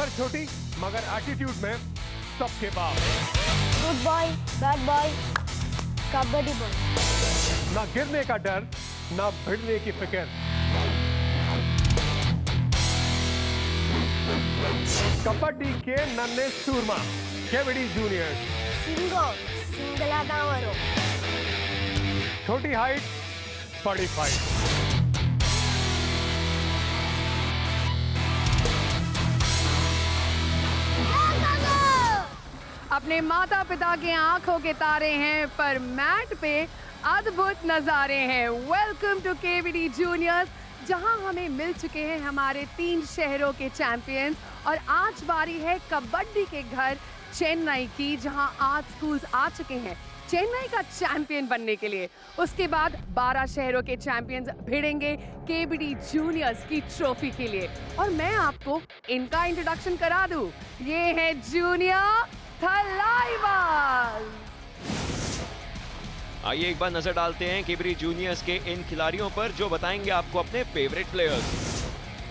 उम्र छोटी मगर एटीट्यूड में सबके बाप। Good boy, bad boy, kabaddi boy. ना गिरने का डर, ना भिड़ने की फिक्र। कबड्डी के नन्हे सूरमा केवीडी जूनियर्स। सिंगो सिंगलादावरो। छोटी हाइट, बड़ी फाइट। अपने माता पिता के आंखों के तारे हैं, पर मैट पे अद्भुत नजारे हैं। वेलकम टू केवीडी जूनियर्स, जहां हमें मिल चुके हैं हमारे 3 शहरों के चैंपियंस, और आज बारी है कबड्डी के घर चेन्नई की, जहां आज स्कूल्स आ चुके हैं चेन्नई का चैंपियन बनने के लिए। उसके बाद 12 शहरों के चैंपियंस भिड़ेंगे केवीडी जूनियर्स की ट्रॉफी के लिए। और मैं आपको इनका इंट्रोडक्शन करा दूं, ये है जूनियर थलाइवास। आइए एक बार नजर डालते हैं केवीडी जूनियर्स के इन खिलाड़ियों पर, जो बताएंगे आपको अपने favourite players.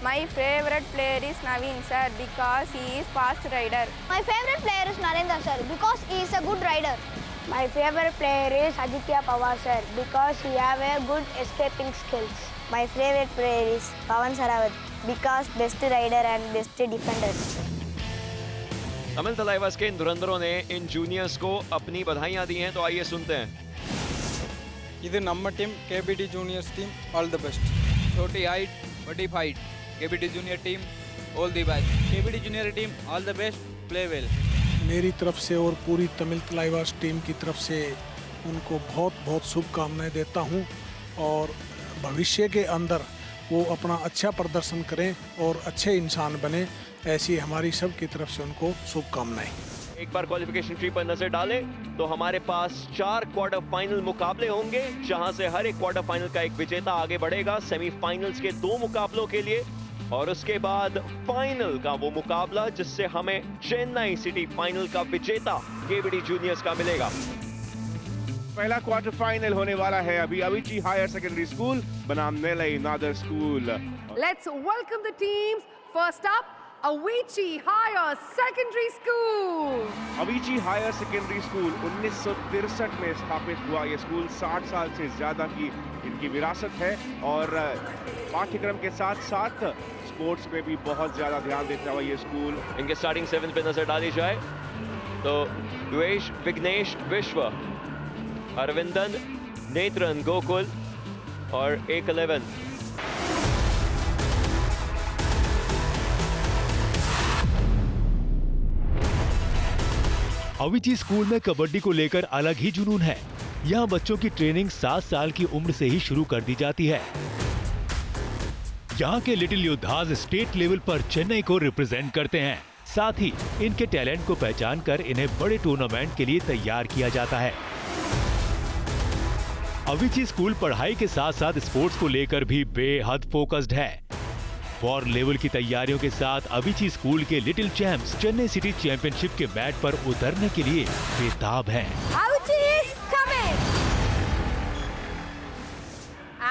My favorite player is Naveen sir because he is fast rider. My favorite player is Narendra sir because he is a good rider. My favorite player is Aditya Pawar sir because he have a good escaping skills. My favorite player is Pawan Saravat because best rider and best defender. अमिल Thalaivas के इन धुरंधरों ने इन juniors को अपनी बधाइयां दी हैं, तो आइए सुनते हैं। ಇದು ನಮ್ಮ team KBD juniors team all the best. छोटी हाइट बड़ी fight KBD junior team all the best. KBD junior team all the best, play well. मेरी तरफ से और पूरी तमिल तलाइवास टीम की तरफ से उनको बहुत बहुत शुभकामनाएं देता हूं, और भविष्य के अंदर वो अपना अच्छा प्रदर्शन करें और अच्छे इंसान बने, ऐसी हमारी सब की तरफ से उनको शुभकामनाएं। एक बार क्वालिफिकेशन ट्री पर नजर डालें तो हमारे पास 4 क्वार्टर फाइनल मुकाबले होंगे, जहां से हर एक क्वार्टर फाइनल का एक विजेता आगे बढ़ेगा सेमीफाइनल्स के 2 मुकाबलों के लिए, और उसके बाद फाइनल का वो मुकाबला जिससे हमें चेन्नई सिटी फाइनल का विजेता केवीडी जूनियर्स का मिलेगा। पहला क्वार्टर फाइनल होने वाला है अभी अविची हायर सेकेंडरी स्कूल बनाम Nellai Nadar school. Let's welcome the teams. First up, Avicii Higher Secondary School. अविची higher secondary school 1963 में स्थापित हुआ। ये स्कूल 60 साल से ज्यादा की इनकी विरासत है, और पाठ्यक्रम के साथ साथ स्पोर्ट्स पे भी बहुत ज्यादा ध्यान देता हुआ ये स्कूल। इनके स्टार्टिंग 7 पे नजर डाली जाए तो द्वेष विघ्नेश विश्व, अरविंदन, नेत्रन गोकुल और 11। अविची स्कूल में कबड्डी को लेकर अलग ही जुनून है। यहाँ बच्चों की ट्रेनिंग 7 साल की उम्र से ही शुरू कर दी जाती है। यहाँ के लिटिल योद्धाज स्टेट लेवल पर चेन्नई को रिप्रेजेंट करते हैं। साथ ही इनके टैलेंट को पहचान कर इन्हें बड़े टूर्नामेंट के लिए तैयार किया जाता है। अविची स्कूल पढ़ाई के साथ साथ स्पोर्ट्स को लेकर भी बेहद फोकस्ड है। वॉर लेवल की तैयारियों के साथ अविची स्कूल के little champs Chennai city championship के मैट पर उतरने के लिए बेताब हैं।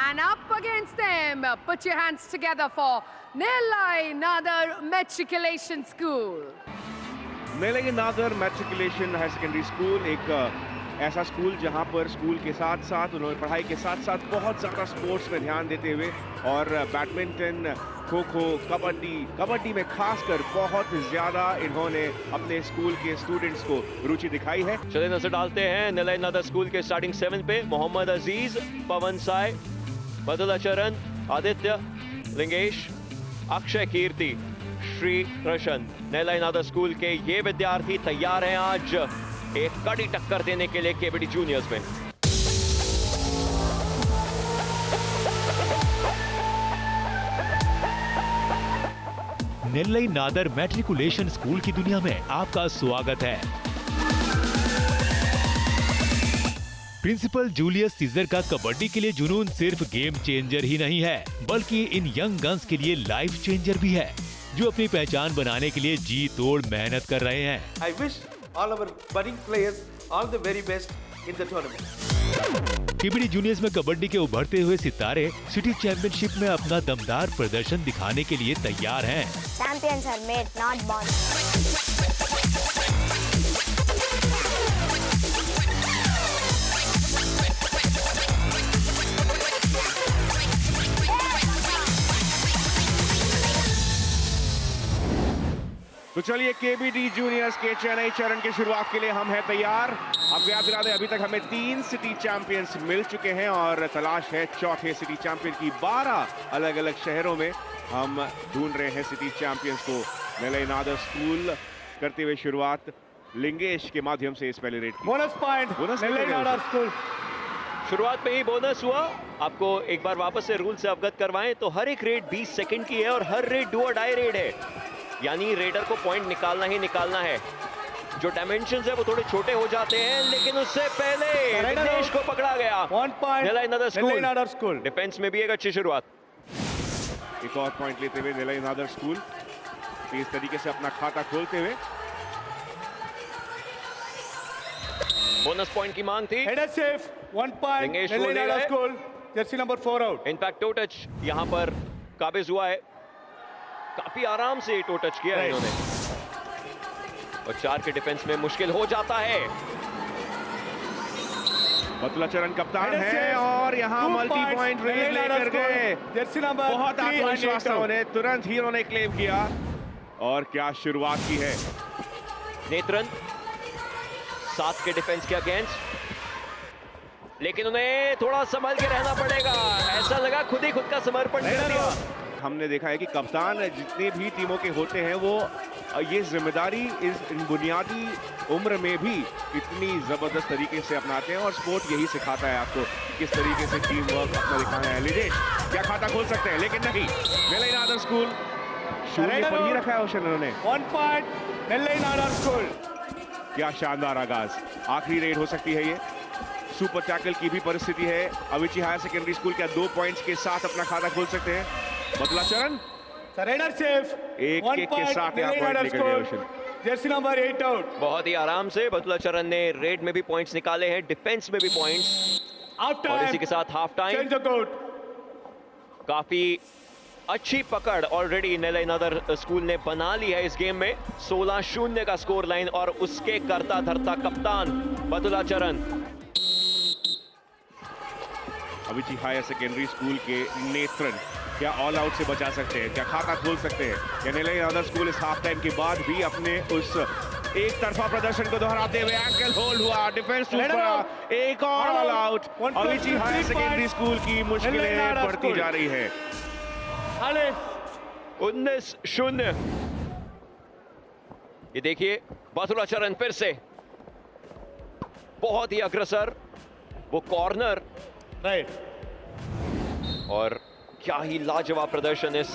And up against them, put your hands together for Nelai Nadar Matriculation School. Nellai Nadar matriculation higher secondary school एक ऐसा स्कूल जहां पर स्कूल के साथ साथ उन्होंने पढ़ाई के साथ साथ बहुत ज़्यादा स्पोर्ट्स में ध्यान देते हुए, और बैडमिंटन, खो खो, कबड्डी में खासकर बहुत ज़्यादा इन्होंने अपने स्कूल के स्टूडेंट्स को रुचि दिखाई है। चलिए नजर डालते हैं नेलई नादर स्कूल के स्टार्टिंग 7 पे। मोहम्मद अजीज, पवन साय, बदला चरण, आदित्य, लिंगेश, अक्षय कीर्ति, श्री कृष्ण। नेलई नादर स्कूल के ये विद्यार्थी तैयार हैं आज एक कड़ी टक्कर देने के लिए केवीडी जूनियर्स में। नेल्लई नादर मैट्रिकुलेशन स्कूल की दुनिया में आपका स्वागत है। प्रिंसिपल जूलियस सीजर का कबड्डी के लिए जुनून सिर्फ गेम चेंजर ही नहीं है, बल्कि इन यंग गन्स के लिए लाइफ चेंजर भी है, जो अपनी पहचान बनाने के लिए जी तोड़ मेहनत कर रहे हैं। I wish all our budding players all the very best in the tournament. KBD juniors में कबड्डी के उभरते हुए सितारे सिटी चैंपियनशिप में अपना दमदार प्रदर्शन दिखाने के लिए तैयार हैं। Champions are made, not born. तो चलिए केबीडी जूनियर्स के चेन्नई चरण की शुरुआत के लिए हम हैं तैयार। आपको याद दिला दें, अभी तक हमें 3 सिटी चैंपियंस मिल चुके हैं और तलाश है चौथे सिटी चैंपियन की। 12 अलग अलग शहरों में हम ढूंढ रहे हैं सिटी चैंपियंस को। नेलई नादर स्कूल करते हुए शुरुआत लिंगेश के माध्यम से इस पहले रेड की। Bonus point Nellai Nadar school. शुरुआत में ही बोनस हुआ। आपको एक बार वापस से रूल से अवगत करवाएं तो हर एक रेड 20 सेकंड की है और हर रेड डू और डाई रेड है, यानी रेडर को पॉइंट निकालना ही निकालना है। जो डायमेंशंस है वो थोड़े छोटे हो जाते हैं, लेकिन उससे पहले विनेश को पकड़ा गया। नेलई नादर स्कूल डिफेंस में भी एक अच्छी शुरुआत। एक और पॉइंट लेते हुए नेलई नादर स्कूल तेज तरीके से अपना खाता खोलते हुए। बोनस पॉइंट की मांग थी। Header safe 1 point Nellai Nadar school, jersey number 4 out. In fact toe touch यहां पर काबिज हुआ है, काफी आराम से टो टच किया है इन्होंने और 4 के डिफेंस में मुश्किल हो जाता है। बतुलाचरण कप्तान है और यहाँ मल्टी पॉइंट रेड लेकर गए। जर्सी नंबर बहुत आत्मविश्वास था उन्हें, तुरंत ही उन्होंने क्लेम किया और क्या शुरुआत की है। नेत्रन 7 के डिफेंस के अगेंस्ट, लेकिन उन्हें थोड़ा संभल के रहना पड़ेगा। ऐसा लगा खुद ही खुद का समर्पण कर दिया। हमने देखा है कि कप्तान जितने भी टीमों के होते हैं वो ये जिम्मेदारी इस बुनियादी उम्र में भी इतनी जबरदस्त तरीके से अपनाते हैं और स्पोर्ट यही सिखाता है आपको किस तरीके से टीम वर्क अपना दिखाना है। लिजेश क्या खाता खोल सकते हैं, लेकिन नहीं। नेलई नादर स्कूल शून्य पर ही रखा है ओशन उन्होंने। 1 पॉइंट नेलई नादर स्कूल। क्या शानदार आगाज, आखिरी रेड हो सकती है ये। सुपर टैकल की भी परिस्थिति है। अविची हायर सेकेंडरी स्कूल क्या 2 पॉइंट्स के साथ अपना खाता खोल सकते हैं। बतुलाचरण सरेंडर सेफ एक के साथ यहाँ पॉइंट लेकर गए ओशन। Jersey number 8 out. बहुत ही आराम से बतुलाचरण ने रेड में भी पॉइंट्स निकाले हैं, डिफेंस में भी पॉइंट्स, और इसी के साथ हाफ टाइम। काफी अच्छी पकड़ ऑलरेडी नेलई नादर स्कूल ने बना ली है इस गेम में। 16-0 का स्कोर लाइन और उसके करता धरता कप्तान बतुलाचरण। अविची हायर सेकेंडरी स्कूल के नेत्रन क्या ऑल आउट से बचा सकते हैं, क्या खाता खोल सकते हैं, या नेलई नादर स्कूल इस हाफ टाइम के बाद भी अपने उस एक तरफा प्रदर्शन को दोहराते हुए एंकल होल्ड हुआ, डिफेंस टूटा, एक और all out. अविची higher secondary school की मुश्किलें बढ़ती जा रही है। 19-0। ये देखिए बतुलाचरण फिर से बहुत ही अग्रसर, वो कॉर्नर और क्या ही लाजवाब प्रदर्शन इस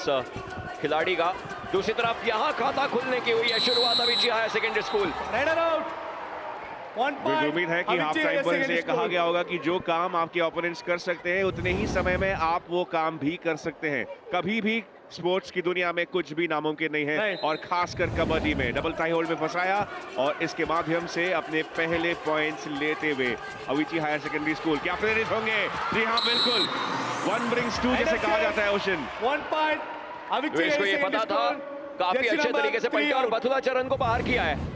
खिलाड़ी का। दूसरी तरफ यहां खाता खुलने की हुई है शुरुआत अविची हायर सेकेंडरी स्कूल। मुझे उम्मीद है कि हाफ टाइम पर इसे कहा गया होगा कि जो काम आपके ओपोनेंट्स कर सकते हैं उतने ही समय में आप वो काम भी कर सकते हैं। कभी भी स्पोर्ट्स की दुनिया में कुछ भी नामुमकिन नहीं है और खासकर कबड्डी में। डबल टाई होल्ड में फंसाया और इसके माध्यम से अपने पहले पॉइंट्स लेते हुए अविची हायर सेकेंडरी स्कूल क्या प्रेरित होंगे? जी हाँ बिल्कुल, 1 brings 2 जैसे कहा जाता है ओशन। 1 पॉइंट अविची को ये पता था, काफी अच्छे तरीके से पलटा और बतुलाचरण को बाहर किया है।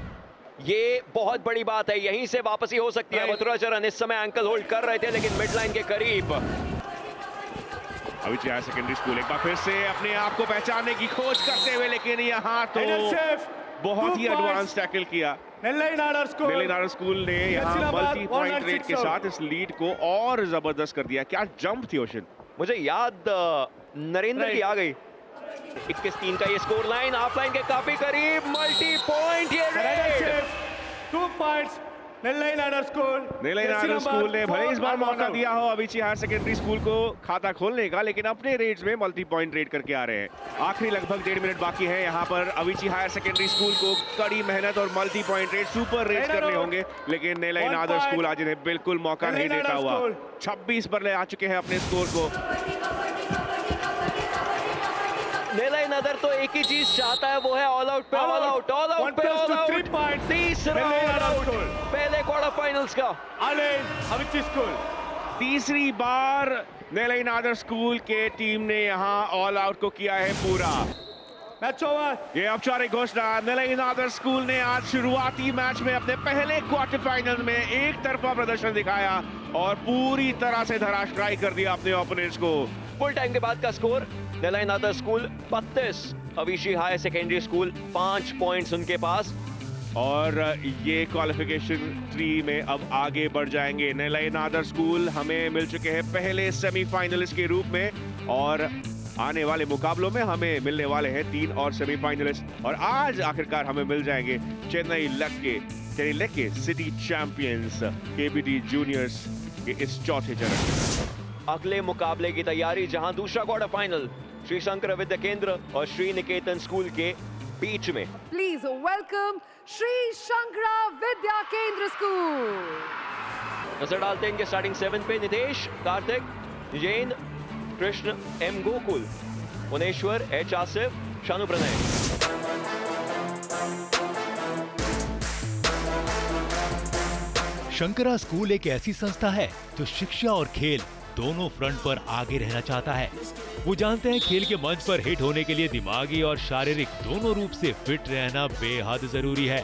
ये बहुत बड़ी बात है, यहीं से वापसी हो सकती है। बतुलाचरण इस समय एंकल होल्ड कर रहे थे लेकिन मिड लाइन के करीब। अविची हायर सेकेंडरी स्कूल एक बार फिर से अपने आप को पहचानने की खोज करते हुए, लेकिन यहाँ तो बहुत ही एडवांस टैकल किया नेलई नादर स्कूल ने यहाँ मल्टी पॉइंट रेट के साथ इस लीड को और जबरदस्त कर दिया। क्या जंप थी ओशन, मुझे याद नरेंद्र की आ गई। 21-3 का ये स्कोर लाइन, हाफ लाइन के काफी करीब, मल्टी पॉइंट। ये 2 पॉइंट्स नेलई नादर स्कूल ने भले इस बार मौका दिया हो अविची हायर सेकेंडरी स्कूल को खाता खोलने का, लेकिन अपने रेड्स में मल्टी पॉइंट रेड करके आ रहे हैं। आखिरी लगभग 1.5 मिनट बाकी है। यहाँ पर अविची हायर सेकेंडरी स्कूल को कड़ी मेहनत और multi point red, super red करने होंगे, लेकिन नेलई नादर स्कूल आज इन्हें बिल्कुल मौका नहीं देता हुआ। 26 पर ले आ चुके हैं अपने स्कोर को। नेलई नादर तो एक ही चीज चाहता है, वो है ऑल आउट पे ऑल आउट, ऑल आउट पे ऑल आउट। तीसरा ऑल आउट पहले क्वार्टर फाइनल्स का। अविची स्कूल तीसरी बार नेलई नादर स्कूल के टीम ने यहां ऑल आउट को किया है पूरा। Match over. ये औपचारिक घोषणा। नेलई नादर स्कूल ने आज शुरुआती मैच में अपने पहले क्वार्टर फाइनल में एक तरफा प्रदर्शन दिखाया और पूरी तरह से धराशायी कर दिया अपने ओपोनेंट्स को। फुल टाइम के बाद का score, Nellai Nadar school 32, Avishi higher secondary school 5 points उनके पास। और ये क्वालिफिकेशन ट्री में अब आगे बढ़ जाएंगे। नेलई नादर स्कूल हमें मिल चुके हैं पहले सेमीफाइनलिस्ट के रूप में और आने वाले मुकाबलों में हमें मिलने वाले हैं 3 और सेमीफाइनलिस्ट और आज आखिरकार हमें मिल जाएंगे चेन्नई लेक के सिटी चैंपियंस केबीडी जूनियर्स के इस चौथे चरण। अगले मुकाबले की तैयारी, जहां दूसरा क्वार्टर फाइनल श्री शंकर विद्या केंद्र और श्री निकेतन स्कूल के बीच में। Please welcome Shri Shankara Vidya Kendra school. नजर डालते हैं इनके स्टार्टिंग 7 पे। Nitesh, Kartik, Jain, Krishna, M Gokul, Muneshwar, H Asif, Shanu Pranay. Shankara school एक ऐसी संस्था है जो शिक्षा और खेल दोनों फ्रंट पर आगे रहना चाहता है। वो जानते हैं खेल के मंच पर हिट होने के लिए दिमागी और शारीरिक दोनों रूप से फिट रहना बेहद जरूरी है।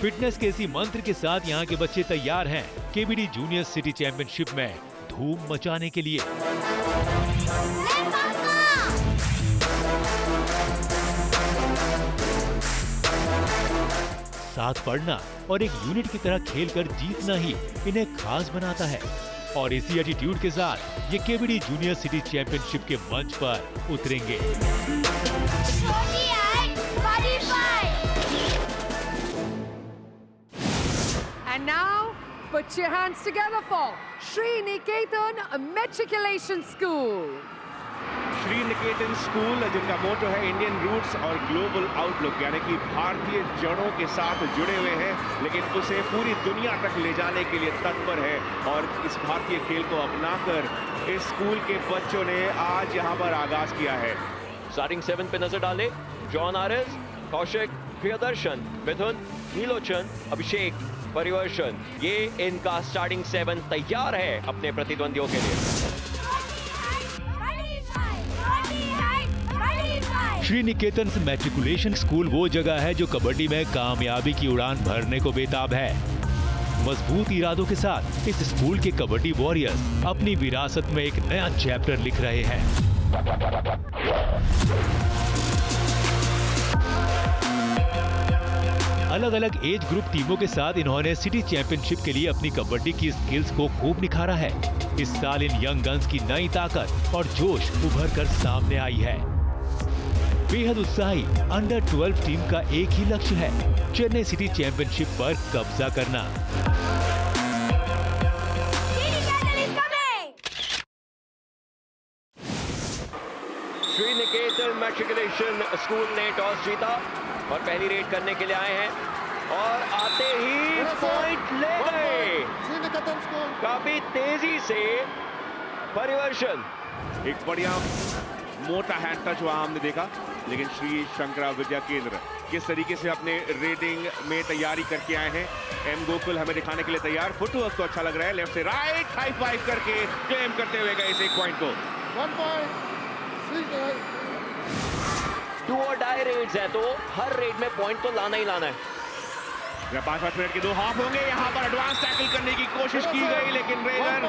फिटनेस के इसी मंत्र के साथ यहाँ के बच्चे तैयार हैं केबीडी जूनियर सिटी चैंपियनशिप में धूम मचाने के लिए। साथ पढ़ना और एक यूनिट की तरह खेलकर जीतना ही इन्हें खास बनाता है और इसी एटीट्यूड के साथ ये केबीडी जूनियर सिटी चैंपियनशिप के मंच पर उतरेंगे। And now, put your hands together for Sri Niketan Matriculation School. Shri Niketan school जिनका मोटो है इंडियन रूट्स और ग्लोबल आउटलुक, यानी कि भारतीय जड़ों के साथ जुड़े हुए हैं लेकिन उसे पूरी दुनिया तक ले जाने के लिए तत्पर है। और इस भारतीय खेल को अपनाकर इस स्कूल के बच्चों ने आज यहाँ पर आगाज किया है। स्टार्टिंग 7 पे नजर डाले, जॉन आरएस, कौशिक, प्रियदर्शन, मिथुन, नीलोचन, अभिषेक, परिवर्षन, ये इनका स्टार्टिंग 7 तैयार है अपने प्रतिद्वंदियों के लिए। श्री निकेतन मैट्रिकुलेशन स्कूल वो जगह है जो कबड्डी में कामयाबी की उड़ान भरने को बेताब है। मजबूत इरादों के साथ इस स्कूल के कबड्डी वॉरियर्स अपनी विरासत में एक नया चैप्टर लिख रहे हैं। अलग अलग एज ग्रुप टीमों के साथ इन्होंने सिटी चैंपियनशिप के लिए अपनी कबड्डी की स्किल्स को खूब निखारा है। इस साल इन यंग गन्स की नई ताकत और जोश उभर कर सामने आई है। बेहद उत्साही अंडर 12 टीम का एक ही लक्ष्य है, चेन्नई सिटी चैंपियनशिप पर कब्जा करना। श्री निकेतन मैट्रिकुलेशन स्कूल ने टॉस जीता और पहली रेड करने के लिए आए हैं और आते ही पॉइंट ले गए काफी तेजी से। परिवर्षन, एक बढ़िया मोटा हैंड टच वहां हमने देखा, लेकिन श्री शंकरा विद्या केंद्र किस तरीके से अपने रेडिंग में तैयारी करके आए हैं। एम गोकुल हमें दिखाने के लिए तैयार, फुटवर्क तो अच्छा लग रहा है, लेफ्ट से राइट हाई फाइव करके क्लेम करते हुए गए इस एक पॉइंट को। 1 पॉइंट। 2 और डाई रेड्स हैं तो हर रेड में पॉइंट तो लाना ही लाना है। 5 मिनट के 2 हाफ होंगे। यहाँ पर एडवांस टैकल करने की कोशिश की गई लेकिन रेगर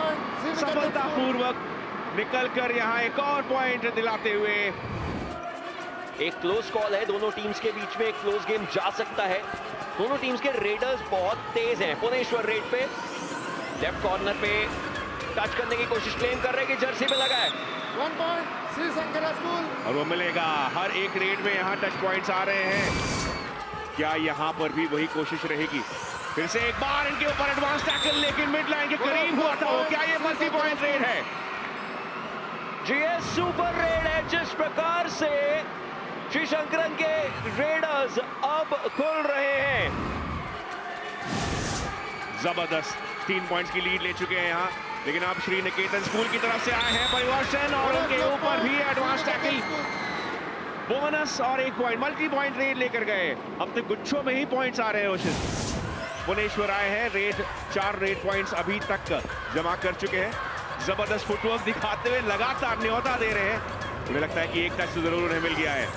सफलतापूर्वक निकलकर यहाँ एक और पॉइंट दिलाते हुए। एक क्लोज कॉल है, दोनों टीम्स के बीच में एक क्लोज गेम जा सकता है। दोनों टीम्स के रेडर्स बहुत तेज हैं। पुनेश्वर रेड पे लेफ्ट कॉर्नर पे टच करने की कोशिश क्लेम कर रहे हैं कि जर्सी पे लगा है। 1 पॉइंट श्री शंकरा स्कूल और वो मिलेगा। हर एक रेड में यहाँ टच पॉइंट्स आ रहे हैं। क्या यहाँ पर भी वही कोशिश रहेगी? फिर से एक बार इनके ऊपर एडवांस टैकल, लेकिन मिड लाइन के करीब हुआ था वो। क्या ये मल्टी पॉइंट रेड है? जीएस सुपर रेड है। जिस प्रकार से श्री शंकरन के रेडर्स अब खुल रहे हैं, जबरदस्त 3 पॉइंट्स की लीड ले चुके हैं यहाँ, लेकिन अब श्री निकेतन स्कूल की तरफ से आए हैं परिवर्षन और उनके ऊपर भी एडवांस टैकल, बोनस और 1 पॉइंट, मल्टी पॉइंट रेड लेकर गए। अब तो गुच्छों में ही पॉइंट्स आ रहे हैं। ओशन पुनेश्वर आए हैं, रेड 4 रेड पॉइंट्स अभी तक जमा कर चुके हैं जबरदस्त फुटवर्क दिखाते हुए लगातार न्योता दे रहे हैं। मुझे लगता है कि एक टच तो जरूर उन्हें मिल गया है।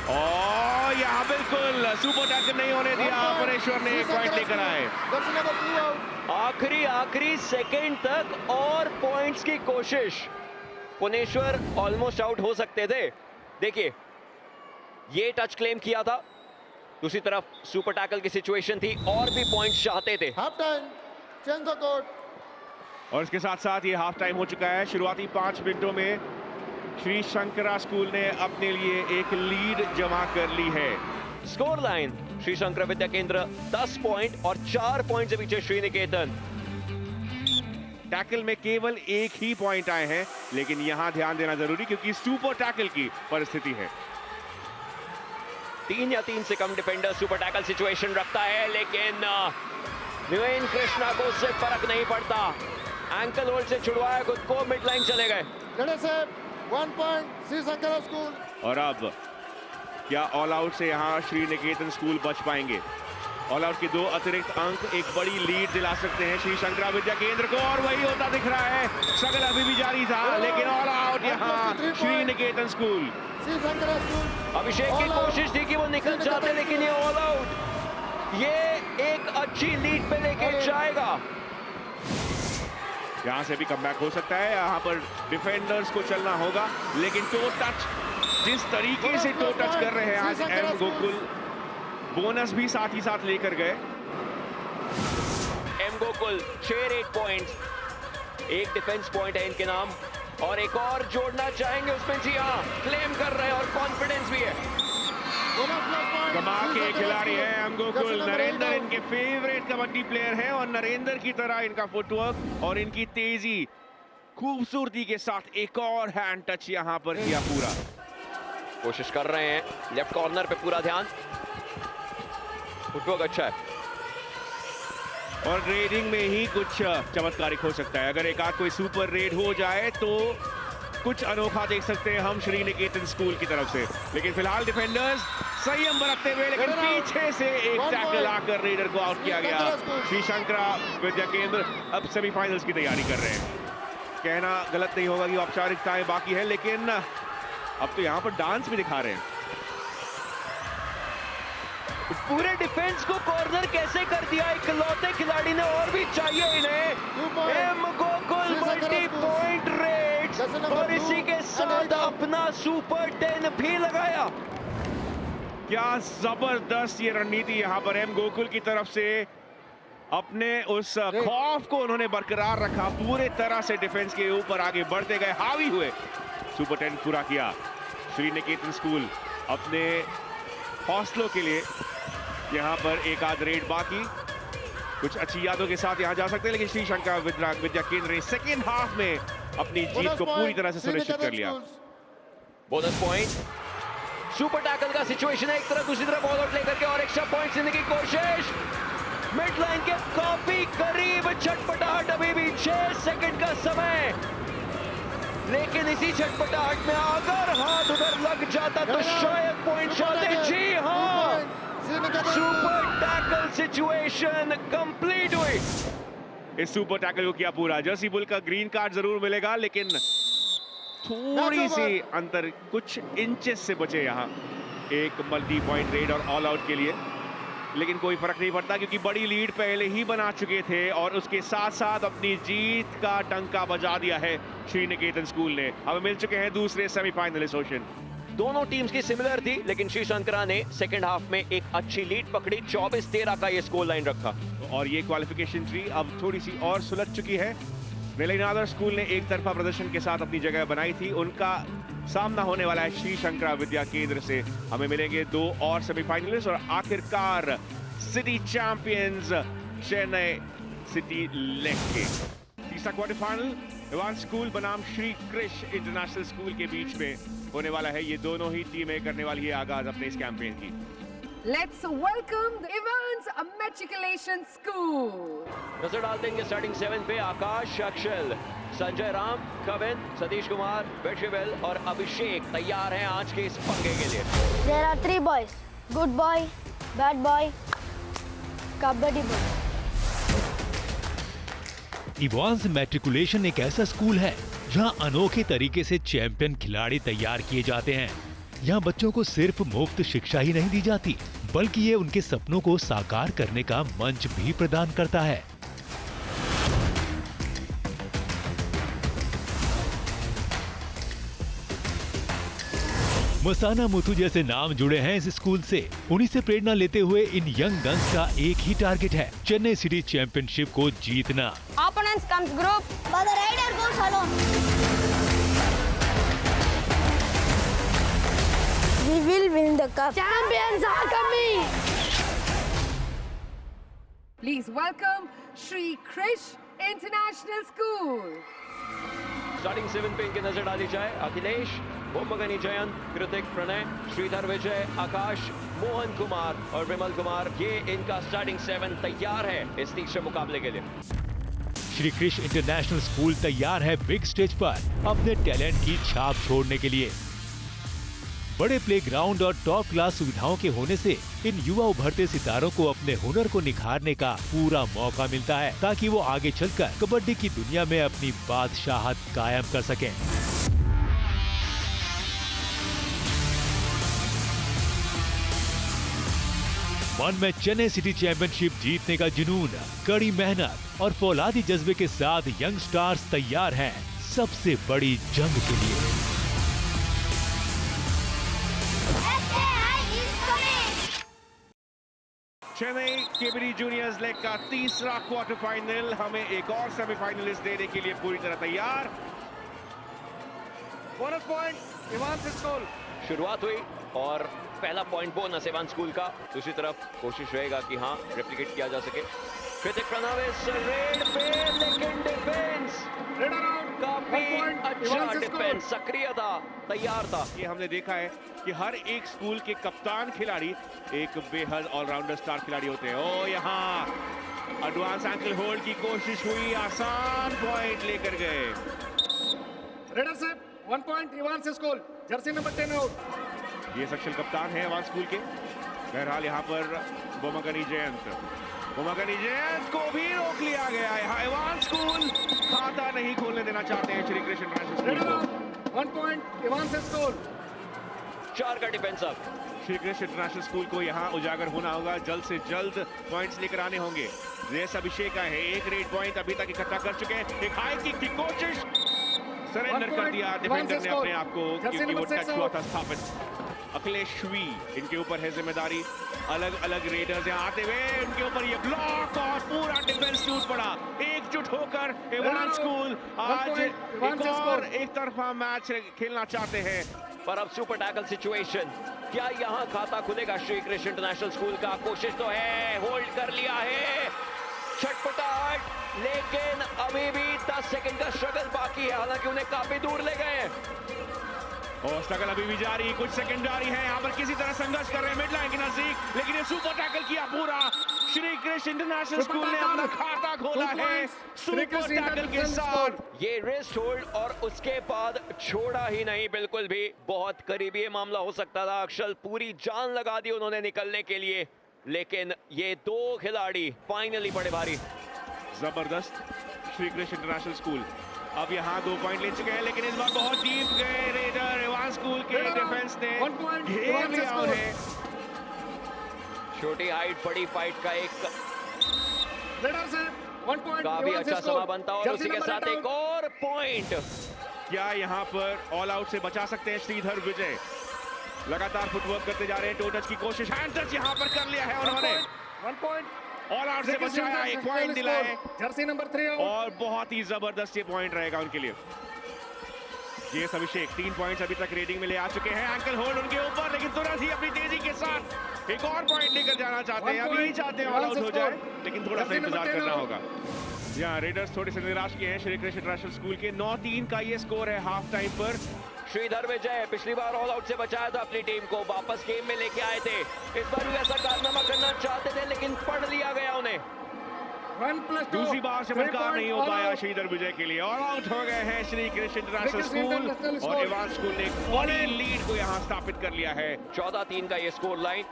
और यहाँ बिल्कुल सुपर टैकल नहीं होने दिया, परेश्वर ने एक पॉइंट लेकर आए। आखिरी सेकंड तक और पॉइंट्स की कोशिश। पुनेश्वर ऑलमोस्ट आउट हो सकते थे। देखिए, ये टच क्लेम किया था, दूसरी तरफ सुपर टैकल की सिचुएशन थी और भी पॉइंट्स चाहते थे। Half time, change the court. और इसके साथ साथ ये हाफ टाइम हो चुका है। शुरुआती 5 मिनटों में श्री शंकरा स्कूल ने अपने लिए एक लीड जमा कर ली है। स्कोर लाइन, श्री शंकर विद्या केंद्र 10 पॉइंट और 4 पॉइंट से पीछे श्री निकेतन। टैकल में केवल एक ही पॉइंट आए हैं, लेकिन यहां ध्यान देना जरूरी क्योंकि सुपर टैकल की परिस्थिति है। 3 या 3 से कम डिफेंडर सुपर टैकल सिचुएशन रखता है, लेकिन निवेन कृष्णा को उससे फर्क नहीं पड़ता। एंकल होल्ड से छुड़वाया खुद को, मिड लाइन चले गए। 1 पॉइंट श्री शंकरा स्कूल। और अब क्या ऑल आउट से यहां श्री निकेतन स्कूल बच पाएंगे? ऑल आउट के 2 अतिरिक्त अंक एक बड़ी लीड दिला सकते हैं श्री शंकरा विद्या केंद्र को, और वही होता दिख रहा है। स्ट्रगल अभी भी जारी था, लेकिन ऑल आउट यहां श्री निकेतन स्कूल। अभिषेक की कोशिश थी कि वो निकल जाते, लेकिन ये ऑल आउट, ये एक अच्छी लीड पे लेके जाएगा। यहां से भी कमबैक हो सकता है। यहां पर डिफेंडर्स को चलना होगा, लेकिन टो टच, जिस तरीके से टो टच कर रहे हैं आज एम गोकुल, बोनस भी साथ ही साथ लेकर गए। M Gokul 6 raid points, 1 defence point है इनके नाम, और एक और जोड़ना चाहेंगे उसमें। जी हाँ, क्लेम कर रहे हैं और कॉन्फिडेंस भी है। कमाल के खिलाड़ी है एम गोकुल। नरेंद्र इनके फेवरेट कबड्डी प्लेयर हैं, और नरेंद्र की तरह इनका फुटवर्क और इनकी तेजी, खूबसूरती के साथ एक और हैंड टच यहां पर किया पूरा। कोशिश कर रहे हैं, लेफ्ट कॉर्नर पे पूरा ध्यान, फुटवर्क अच्छा है। और रेडिंग में ही कुछ चमत्कारिक हो सकता है। अगर एक आध कोई सुपर रेड हो जाए तो कुछ अनोखा देख सकते हैं हम श्री निकेतन स्कूल की तरफ से। लेकिन फिलहाल डिफेंडर्स संयम बरतते हुए, लेकिन पीछे से एक टैकल आकर रेडर को आउट किया गया। श्री शंकरा विद्या केंद्र अब सेमीफाइनल्स की तैयारी कर रहे हैं। कहना गलत नहीं होगा कि औपचारिकताएं बाकी है, लेकिन अब तो यहाँ पर डांस भी दिखा रहे हैं। पूरे डिफेंस को कॉर्नर कैसे कर दिया इकलौते खिलाड़ी ने, और भी चाहिए इन्हें। M Gokul multi point raids, और इसी के साथ अपना सुपर 10 भी लगाया। क्या जबरदस्त ये रणनीति यहाँ पर एम गोकुल की तरफ से। अपने उस खौफ को उन्होंने बरकरार रखा, पूरे तरह से डिफेंस के ऊपर आगे बढ़ते गए, हावी हुए, सुपर 10 पूरा किया। श्री निकेतन स्कूल अपने हौसलों के लिए यहाँ पर एक आध रेड बाकी, कुछ अच्छी यादों के साथ यहाँ जा सकते हैं, लेकिन श्री शंकरा विद्या केंद्र ने सेकेंड हाफ में अपनी जीत को पूरी तरह से सुनिश्चित कर लिया। बोनस पॉइंट, सुपर टैकल का सिचुएशन है एक तरफ, दूसरी तरफ ऑल आउट लेकर के और एक्स्ट्रा पॉइंट लेने की कोशिश। मिड लाइन के काफी करीब, छटपटाहट अभी भी 6 सेकंड का समय, लेकिन इसी छटपटाहट में अगर हाथ उधर लग जाता तो शायद पॉइंट जाते। जी हाँ, सुपर टैकल सिचुएशन कंप्लीट हुई। इस सुपर टैकल को किया पूरा। जर्सी बुल का ग्रीन कार्ड जरूर मिलेगा, लेकिन थोड़ी सी अंतर, कुछ इंचेस से बचे यहाँ एक मल्टी पॉइंट रेड और ऑल आउट के लिए। लेकिन कोई फर्क नहीं पड़ता क्योंकि बड़ी लीड पहले ही बना चुके थे, और उसके साथ साथ अपनी जीत का डंका बजा दिया है श्री निकेतन स्कूल ने। अब मिल चुके हैं दूसरे सेमीफाइनल एसोसिएशन। दोनों टीम्स की सिमिलर थी, लेकिन श्री शंकरा ने सेकंड हाफ में एक अच्छी लीड पकड़ी, 24-13 का ये स्कोर लाइन रखा। और ये क्वालिफिकेशन ट्री अब थोड़ी सी और सुलझ चुकी है। वेलिनादर स्कूल ने एक तरफा प्रदर्शन के साथ अपनी जगह बनाई थी, उनका सामना होने वाला है श्री शंकरा विद्या केंद्र से। हमें मिलेंगे 2 और सेमीफाइनलिस्ट, और आखिरकार सिटी चैंपियंस चेन्नई सिटी लेके। तीसरा क्वार्टर फाइनल इवान स्कूल बनाम श्री कृष इंटरनेशनल स्कूल के बीच में होने वाला है। ये दोनों ही टीमें करने वाली है आगाज अपने इस कैंपेन की। Let's welcome the Evans Matriculation School. नजर डालते हैं स्टार्टिंग 7 पे आकाश, अक्षल, संजय राम, कविन, सतीश कुमार, वेट्रीवेल और अभिषेक तैयार हैं आज के इस पंगे के लिए। There are 3 boys, good boy, bad boy, kabaddi boy. Evans matriculation एक ऐसा स्कूल है जहां अनोखे तरीके से चैंपियन खिलाड़ी तैयार किए जाते हैं। यहाँ बच्चों को सिर्फ मुफ्त शिक्षा ही नहीं दी जाती, बल्कि ये उनके सपनों को साकार करने का मंच भी प्रदान करता है। मसाना मुथु जैसे नाम जुड़े हैं इस स्कूल से। उन्हीं से प्रेरणा लेते हुए इन यंग गन्स का एक ही टारगेट है, चेन्नई सिटी चैंपियनशिप को जीतना। Opponents comes group, but the rider goes alone. We will win the cup. Champions are coming. Please welcome Shri Krish International School. Starting 7 पे इनकी नजर डाली जाए। अखिलेश, बोमगनी जयंत, कृतिक, प्रणय, श्रीधर विजय, आकाश, मोहन कुमार और विमल कुमार, ये इनका स्टार्टिंग 7 तैयार है इस तीसरे मुकाबले के लिए। श्री कृष्ण इंटरनेशनल स्कूल तैयार है बिग स्टेज पर अपने टैलेंट की छाप छोड़ने के लिए। बड़े प्लेग्राउंड और टॉप क्लास सुविधाओं के होने से इन युवा उभरते सितारों को अपने हुनर को निखारने का पूरा मौका मिलता है, ताकि वो आगे चलकर कबड्डी की दुनिया में अपनी बादशाहत कायम कर सकें। मन में चेन्नई सिटी चैंपियनशिप जीतने का जुनून, कड़ी मेहनत और फौलादी जज्बे के साथ यंग स्टार्स तैयार हैं सबसे बड़ी जंग के लिए। चेन्नई केबीडी जूनियर्स लीग का तीसरा क्वार्टर फाइनल, हमें एक और सेमीफाइनलिस्ट देने के लिए पूरी तरह तैयार। Bonus point Evans school. शुरुआत हुई और पहला पॉइंट बोनस इवांस स्कूल का। दूसरी तरफ कोशिश रहेगा कि हाँ रेप्लिकेट किया जा सके। कृतिक प्रणवेश रेड पे, लेकिन डिफेंस काफी अच्छा डिफेंस, सक्रिय था, तैयार था। ये हमने देखा है कि हर एक स्कूल के कप्तान खिलाड़ी एक बेहद ऑलराउंडर स्टार खिलाड़ी होते हैं। ओ यहाँ एडवांस एंकल होल्ड की कोशिश हुई, आसान पॉइंट लेकर गए। रेडर से 1 point Evans school, jersey number 10 out. ये सेक्शन कप्तान है इवांस स्कूल के। बहरहाल यहाँ पर बोमगनी जयंत को भी रोक लिया गया है। यहाँ इवांस स्कूल खाता नहीं खोलने देना चाहते हैं श्री कृष्ण इंटरनेशनल स्कूल को। 1 पॉइंट इवांस स्कूल। 4 का डिफेंस अब श्री कृष्ण इंटरनेशनल स्कूल को यहाँ उजागर होना होगा, जल्द से जल्द पॉइंट्स लेकर आने होंगे। रेस अभिषेक का है, एक रेड पॉइंट अभी तक इकट्ठा कर चुके हैं। एक हाई किक की कोशिश, सरेंडर कर दिया डिफेंडर ने अपने आप को, क्योंकि वो टच हुआ था स्थापित। अखिलेश वी, इनके ऊपर है जिम्मेदारी। अलग अलग रेडर्स यहाँ आते हुए, उनके ऊपर ये ब्लॉक और पूरा डिफेंस टूट पड़ा। एकजुट होकर इवांस स्कूल आज एक और एक तरफा मैच खेलना चाहते हैं। पर अब सुपर टैकल सिचुएशन, क्या यहाँ खाता खुलेगा श्री कृष्ण इंटरनेशनल स्कूल का? कोशिश तो है, होल्ड कर लिया है, छटपटाहट, लेकिन अभी भी 10 सेकंड का स्ट्रगल बाकी है, हालांकि उन्हें काफी दूर ले गए। और स्ट्रगल अभी भी जारी, कुछ सेकंड जारी है। यहाँ पर किसी तरह संघर्ष कर रहे हैं मिड लाइन के नजदीक, लेकिन ये सुपर टैकल किया पूरा। श्री कृष्ण इंटरनेशनल स्कूल ने अपना खाता खोला है सुपर टैकल के साथ। ये रिस्ट होल्ड और उसके बाद छोड़ा ही नहीं, बिल्कुल भी। बहुत करीबी ये मामला हो सकता था। अक्षल पूरी जान लगा दी उन्होंने निकलने के लिए, लेकिन ये 2 खिलाड़ी फाइनली पड़े भारी। जबरदस्त श्री कृष्ण इंटरनेशनल स्कूल अब यहाँ 2 पॉइंट ले चुके हैं, लेकिन इस बार बहुत डीप गए रेडर। इवांस स्कूल के डिफेंस ने घेर लिया उन्हें। छोटी हाइट बड़ी फाइट का एक रेडर से 1 पॉइंट काफी अच्छा समा बनता और उसी के साथ एक और पॉइंट। क्या यहाँ पर ऑल आउट से बचा सकते हैं श्रीधर विजय? लगातार फुटवर्क करते जा रहे हैं, टो टच की कोशिश, हैंड टच यहाँ पर कर लिया है उन्होंने। 1 पॉइंट ऑल आउट से बचाया, एक पॉइंट दिलाए, जर्सी नंबर 3 और बहुत ही जबरदस्त ये पॉइंट रहेगा उनके लिए। जेएस अभिषेक 3 पॉइंट्स अभी तक रेटिंग में ले आ चुके हैं। एंकल होल्ड उनके ऊपर, लेकिन तुरंत ही अपनी तेजी के साथ एक और पॉइंट लेकर जाना चाहते हैं। अभी चाहते हैं ऑल आउट हो जाए, लेकिन थोड़ा सा इंतजार करना होगा। यहाँ रेडर्स थोड़े से निराश किए हैं श्री कृष्ण इंटरनेशनल स्कूल के। 9-3 का ये स्कोर है हाफ टाइम पर। श्रीधर विजय पिछली बार ऑल आउट से बचाया था अपनी टीम को, वापस गेम में लेके आए थे। इस बार भी ऐसा कारनामा करना चाहते थे, लेकिन पढ़ लिया गया उन्हें। दूसरी बार से चमत्कार नहीं हो पाया श्रीधर विजय के लिए। ऑल आउट हो गए हैं श्री कृष्ण इंटरनेशनल स्कूल और इवांस स्कूल ने एक बड़ी लीड को यहाँ स्थापित कर लिया है। 14-3 का ये स्कोर लाइन।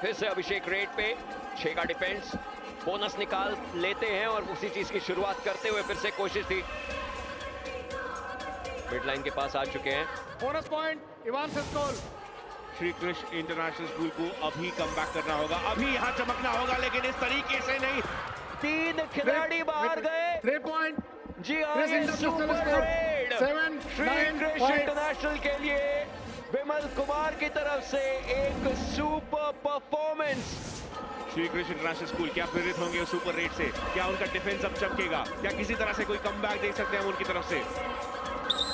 फिर से अभिषेक रेड पे, 6 का डिफेंस, बोनस निकाल लेते हैं और उसी चीज की शुरुआत करते हुए फिर से कोशिश थी। मिड लाइन के पास आ चुके हैं। Bonus point Evans School. Shri Krishna international school को अभी कमबैक करना होगा, अभी यहाँ चमकना होगा, लेकिन इस तरीके से नहीं। 3 खिलाड़ी बाहर गए। 3 point. जी हाँ, Chris ये International super score. Red 7, Shri 9 Krishna points. International के लिए विमल कुमार की तरफ से एक super performance. Shri Krishna international school क्या प्रेरित होंगे उस सुपर रेट से? क्या उनका डिफेंस अब चमकेगा? क्या किसी तरह से कोई कमबैक देख सकते हैं हम उनकी तरफ से?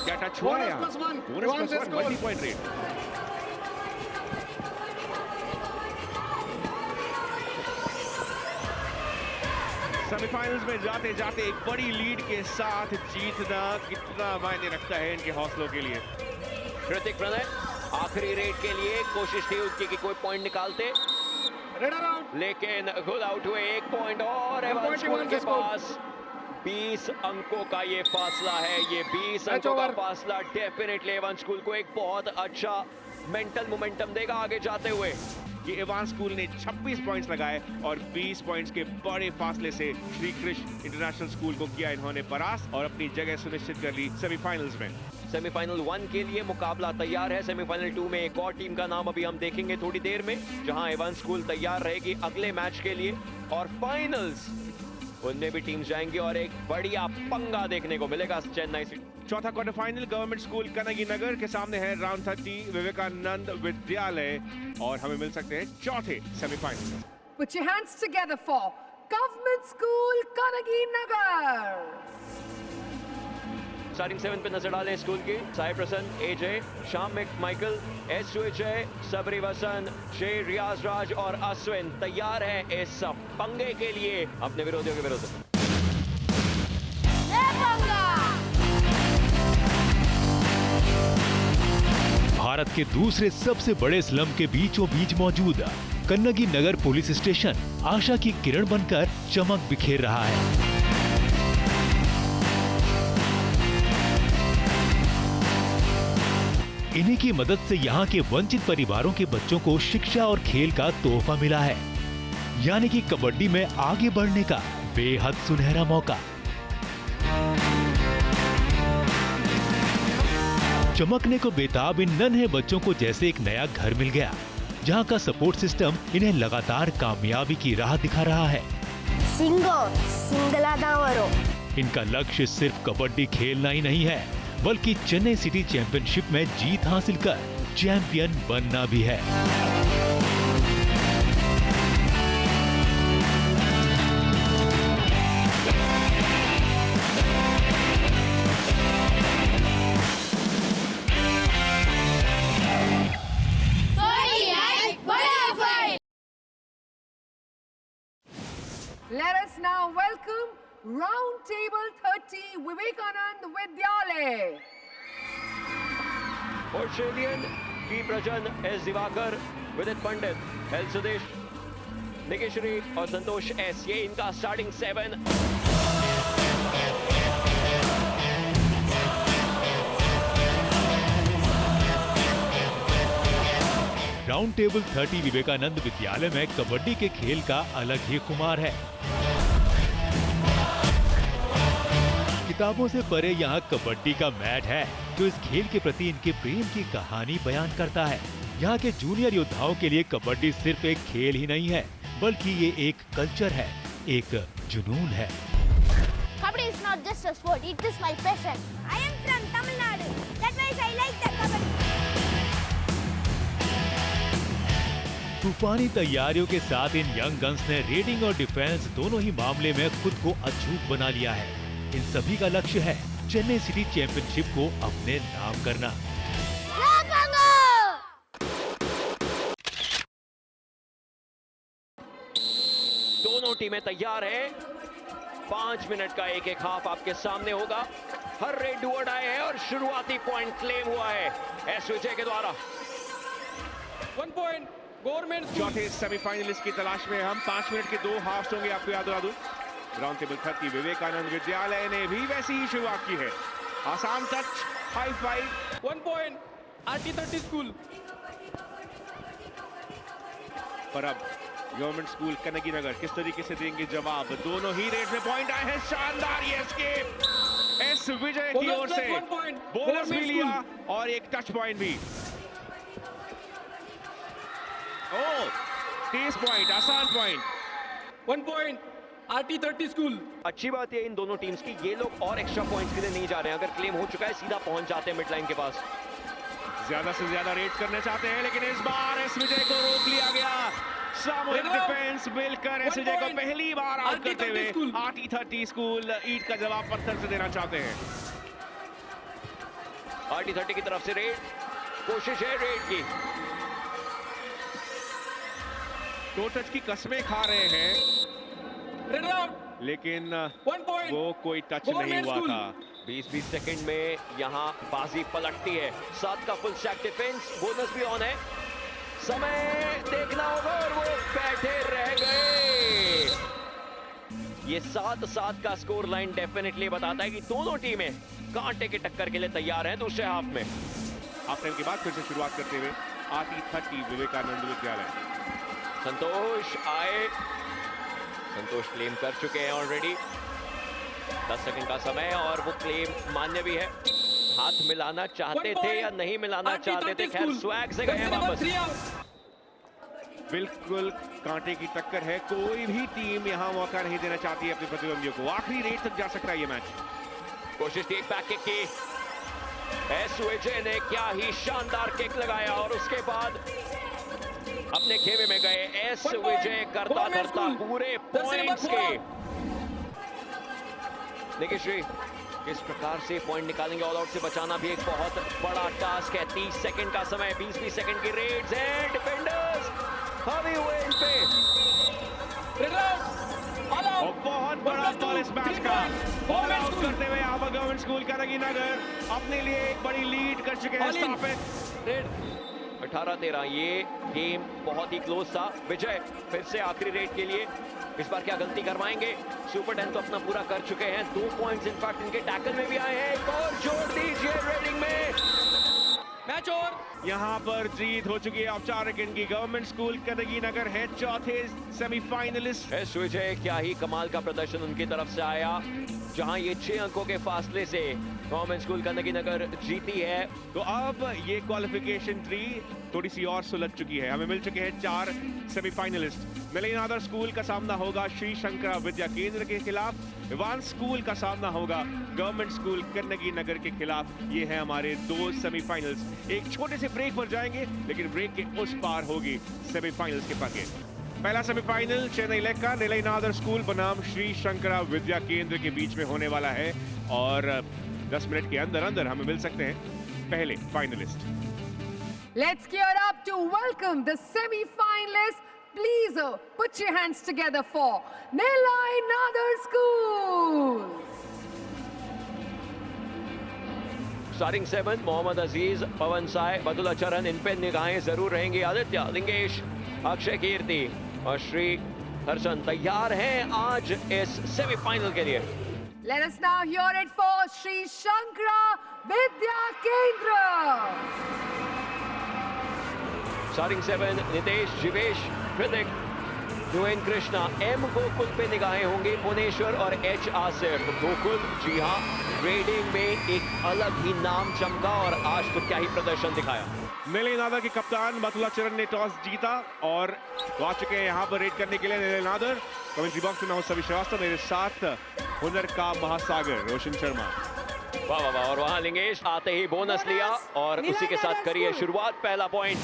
क्या टच हुआ है यहाँ? Bonus +1. Bonus Evans plus 1 score. Multi point rate. Semifinals में जाते जाते एक बड़ी लीड के साथ जीतना कितना मायने रखता है इनके हौसलों के लिए। ऋतिक प्रणय आखिरी रेड के लिए कोशिश थी उनकी कि कोई पॉइंट निकालते, Redder out. लेकिन खुद आउट हुए। 1 पॉइंट और एवांस स्कूल के पास। 20 अंकों का ये फासला है। ये 20 अंकों का फासला डेफिनेटली एवांस स्कूल को एक बहुत अच्छा मेंटल मोमेंटम देगा आगे जाते हुए। ये एवांस स्कूल ने 26 पॉइंट्स लगाए और 20 पॉइंट्स के बड़े फासले से श्री कृष्ण इंटरनेशनल स्कूल को किया इन्होंने परास्त और अपनी जगह सुनिश्चित कर ली सेमीफाइनल्स में। सेमीफाइनल 1 के लिए मुकाबला तैयार है। सेमीफाइनल 2 में एक और टीम का नाम अभी हम देखेंगे थोड़ी देर में, जहां एवांस स्कूल तैयार रहेगी अगले मैच के लिए। और फाइनल्स उनमें भी टीम्स जाएंगे और एक बढ़िया पंगा देखने को मिलेगा चेन्नई सिटी। चौथा क्वार्टर फाइनल गवर्नमेंट स्कूल कनगी नगर के सामने है राउंड 30 विवेकानंद विद्यालय और हमें मिल सकते हैं चौथे semifinal. Put your hands together for Government School Kanagi Nagar. Starting 7 पे नजर डालें स्कूल की। साई प्रसन्न, एजे, श्याम माइकल, एस जय, सबरी वसन, जय रियाज राज और अश्विन तैयार हैं इस पंगे के लिए अपने विरोधियों के विरुद्ध। भारत के दूसरे सबसे बड़े स्लम के बीचों बीच मौजूद कन्नगी नगर पुलिस स्टेशन आशा की किरण बनकर चमक बिखेर रहा है। इन्हीं की मदद से यहाँ के वंचित परिवारों के बच्चों को शिक्षा और खेल का तोहफा मिला है, यानी कि कबड्डी में आगे बढ़ने का बेहद सुनहरा मौका। चमकने को बेताब इन नन्हे बच्चों को जैसे एक नया घर मिल गया, जहाँ का सपोर्ट सिस्टम इन्हें लगातार कामयाबी की राह दिखा रहा है। इनका लक्ष्य सिर्फ कबड्डी खेलना ही नहीं है, बल्कि चेन्नई सिटी चैंपियनशिप में जीत हासिल कर चैंपियन बनना भी है। Let us now welcome Round Table 30 Vivekanand Vidyalay. Australian P प्रजन, एस दिवाकर, विदित पंडित, एल सुदेश, निकेश्वरी और संतोष एस, ये इनका स्टार्टिंग 7। राउंड टेबल 30 विवेकानंद विद्यालय में कबड्डी के खेल का अलग ही खुमार है। किताबों से परे यहाँ कबड्डी का मैट है, जो इस खेल के प्रति इनके प्रेम की कहानी बयान करता है। यहाँ के जूनियर योद्धाओं के लिए कबड्डी सिर्फ एक खेल ही नहीं है, बल्कि ये एक कल्चर है, एक जुनून है। Kabaddi is not just a sport, it is my passion. I am from Tamil Nadu. That means I like the kabaddi. तूफानी तैयारियों के साथ इन यंग गन्स ने रेडिंग और डिफेंस दोनों ही मामले में खुद को अचूक बना लिया है। इन सभी का लक्ष्य है चेन्नई सिटी चैंपियनशिप को अपने नाम करना। दोनों टीमें तैयार हैं। 5 मिनट का एक हाफ आपके सामने होगा। हर रेड डू और डाई है और शुरुआती पॉइंट क्लेम हुआ है एस विजय के द्वारा। 1 पॉइंट गवर्नमेंट चौथे सेमीफाइनलिस्ट की तलाश में हम। 5 मिनट के 2 हाफ्स होंगे, आपको याद दिला दूं। राउंड टेबल 30 विवेकानंद विद्यालय ने भी वैसी ही शुरुआत की है। आसान touch, high five. 1 point RT30 school. पर अब गवर्नमेंट स्कूल कनगी नगर किस तरीके से देंगे जवाब? दोनों ही रेट में पॉइंट आए हैं। शानदार ये एस्केप एस विजय की ओर से, बोनस भी लिया और एक टच पॉइंट भी। ओह, 30 पॉइंट, आसान पॉइंट। 1 point RT30 school. अच्छी बात है इन दोनों टीम्स की, ये लोग और एक्स्ट्रा पॉइंट्स के लिए नहीं जा रहे हैं। अगर क्लेम हो चुका है सीधा पहुंच जाते हैं मिड लाइन के पास। ज्यादा से ज्यादा रेट करना चाहते हैं, लेकिन इस बार एस विजय को रोक लिया गया। सामूहिक डिफेंस मिलकर एस विजय को पहली बार आउट करते हुए RT30 स्कूल ईट का जवाब पत्थर से देना चाहते हैं। RT30 की तरफ से रेड, कोशिश है रेड की। टो टच की कस्में खा रहे हैं, लेकिन वो कोई टच नहीं हुआ था। 20-20 सेकंड में यहाँ बाजी पलटती है। 7 का फुल स्टैक डिफेंस, बोनस भी ऑन है। समय देखना होगा और वो बैठे रह गए। ये 7-7 का स्कोर लाइन डेफिनेटली बताता है कि दोनों टीमें कांटे के टक्कर के लिए तैयार हैं दूसरे हाफ में। हाफ टाइम के बाद फिर से शुरुआत करते हुए RT30 विवेकानंद विद्यालय। संतोष आए, संतोष क्लेम कर चुके हैं ऑलरेडी। 10 सेकंड का समय और वो क्लेम मान्य भी है। हाथ मिलाना चाहते थे या नहीं मिलाना चाहते थे, खैर स्वैग से गए हैं वापस। बिल्कुल कांटे की टक्कर है, कोई भी टीम यहां मौका नहीं देना चाहती है अपने प्रतिद्वंदियों को। आखिरी रेट तक जा सकता है ये मैच। कोशिश थी एक बैक किक की, एस विजय ने क्या ही शानदार किक लगाया और उसके बाद अपने खेमे में गए एस विजय करता करता पूरे पॉइंट्स के। देखिए श्री किस प्रकार से पॉइंट निकालेंगे। ऑल आउट से बचाना भी एक बहुत बड़ा टास्क है। 30 सेकंड का समय, 20-20 सेकंड की रेड्स हैं। डिफेंडर्स हावी हुए इन पे। और बहुत बड़ा बॉल इस मैच का। ऑल आउट करते हुए यहाँ पर गवर्नमेंट स्कूल कनगी नगर अपने लिए एक बड़ी लीड कर चुके हैं स्थापित। 18-13 ये गेम बहुत ही क्लोज था। विजय फिर से आखिरी रेड के लिए, इस बार क्या गलती करवाएंगे? सुपर 10 तो अपना पूरा कर चुके हैं। 2 पॉइंट्स इनफैक्ट इनके टैकल में भी आए हैं। एक और जोड़ दीजिए रेडिंग में। मैच और यहाँ पर जीत हो चुकी है औपचारिक इनकी। गवर्नमेंट स्कूल कनगी नगर है चौथे सेमीफाइनलिस्ट। एस विजय क्या ही कमाल का प्रदर्शन उनकी तरफ से आया, जहां ये 6 अंकों के फासले से गवर्नमेंट स्कूल कनगी नगर जीती है। तो अब ये क्वालिफिकेशन ट्री थोड़ी सी और सुलझ चुकी है। हमें मिल चुके हैं 4 सेमीफाइनलिस्ट। मिलेनादर स्कूल का सामना होगा श्री शंकरा विद्या केंद्र के खिलाफ। इवान स्कूल का सामना होगा गवर्नमेंट स्कूल कनगी नगर के खिलाफ। ये है हमारे 2 सेमीफाइनल्स। एक छोटे से ब्रेक पर जाएंगे, लेकिन ब्रेक के उस पार होगी सेमीफाइनल्स के पैकेज। पहला सेमीफाइनल चेन्नई लेक्का निलयनादर स्कूल बनाम श्री शंकरा विद्या केंद्र के बीच में होने वाला है और 10 मिनट के अंदर अंदर हमें मिल सकते हैं पहले finalist. Let's gear up to welcome the semi-finalists. Please put your hands together for Nilayanadar School. Starting 7 Mohammed Aziz, Pawan Sai, Badul Charan, इन पे निगाहें जरूर रहेंगी। आदित्य, लिंगेश, अक्षय कीर्ति और श्री हर्षन तैयार हैं आज इस सेमीफाइनल के लिए। Let us now hear it for Sri Shankara Vidya Kendra. Starting 7 Nitesh, Jeevesh, Kritik, Dhruven Krishna, M Gokul पे निगाहें होंगी, भुवनेश्वर और एच आसिफ। गोकुल जी हाँ, रेडिंग में एक अलग ही नाम चमका और आज तो क्या ही प्रदर्शन दिखाया। निलयनादर के कप्तान बतुला चरण ने टॉस जीता और आ चुके हैं यहाँ पर रेड करने के लिए निलयनादर। कमेंट्री बॉक्स में मैं हूं सभी श्रीवास्तव, मेरे साथ हुनर का महासागर रोशन शर्मा। वाह वाह वाह। और वहां लिंगेश आते ही बोनस लिया और उसी के साथ करिए शुरुआत। पहला पॉइंट।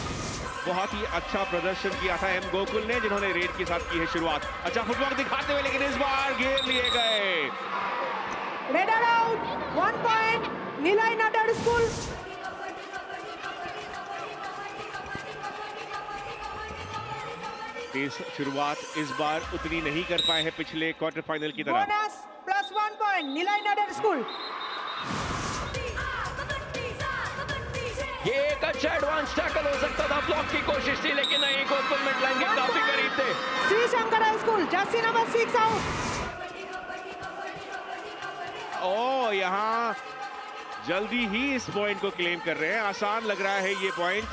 बहुत ही अच्छा प्रदर्शन किया था एम गोकुल ने, जिन्होंने रेड के साथ की है शुरुआत। अच्छा फुटवर्क दिखाते हुए, लेकिन इस बार घेर लिए गए। Red out, 1 point, Nilayanagar School. तेज शुरुआत इस बार उतनी नहीं कर पाए हैं पिछले क्वार्टर फाइनल की तरह। Bonus plus 1 point, Nilayanagar School. ये एक अच्छा एडवांस टैकल हो सकता था, ब्लॉक की कोशिश थी लेकिन नहीं, गोकुल मिड लाइन के काफी करीब थे। Sri Shankara School, jersey number 6 out. ओ यहाँ जल्दी ही इस पॉइंट को क्लेम कर रहे हैं। आसान लग रहा है ये पॉइंट।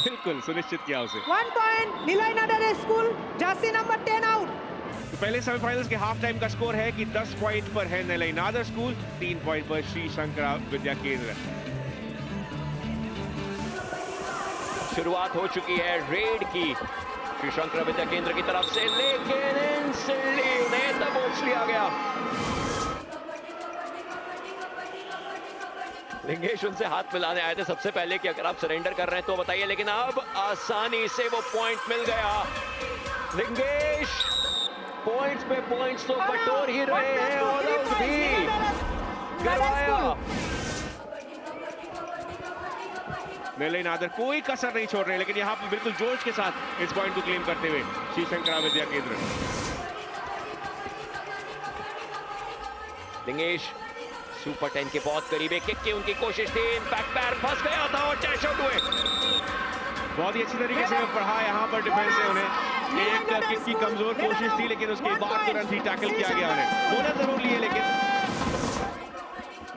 बिल्कुल सुनिश्चित किया उसे। 1 point, Nilay Nadar School, jersey number 10 out. तो पहले सेमीफाइनल्स के हाफ टाइम का स्कोर है कि 10 पॉइंट पर है निलय नादर स्कूल, 3 पॉइंट पर श्री शंकरा विद्या केंद्र। शुरुआत हो चुकी है रेड की श्री शंकरा विद्या केंद्र की तरफ से, लेकिन इंस्टेंटली उन्हें दबोच लिया गया। लिंगेश उनसे हाथ मिलाने आए थे सबसे पहले कि अगर आप सरेंडर कर रहे हैं तो बताइए, लेकिन अब आसानी से वो पॉइंट मिल गया। लिंगेश पॉइंट्स पे पॉइंट्स तो बटोर ही रहे हैं, ऑल आउट भी करवाया। निलय नादर कोई कसर नहीं छोड़ रहे, लेकिन यहाँ पर बिल्कुल जोश के साथ इस पॉइंट को क्लेम करते हुए श्री शंकरा विद्या केंद्र। लिंगेश सुपर 10 के बहुत करीब है, किक की उनकी कोशिश थी, इनफैक्ट पैर फंस गया था और डैश आउट हुए। बहुत ही अच्छी तरीके से पढ़ा यहाँ पर डिफेंस से उन्हें। एक किक की कमजोर कोशिश थी, लेकिन उसके बाद तुरंत ही टैकल किया गया उन्हें। बोनस जरूर लिए, लेकिन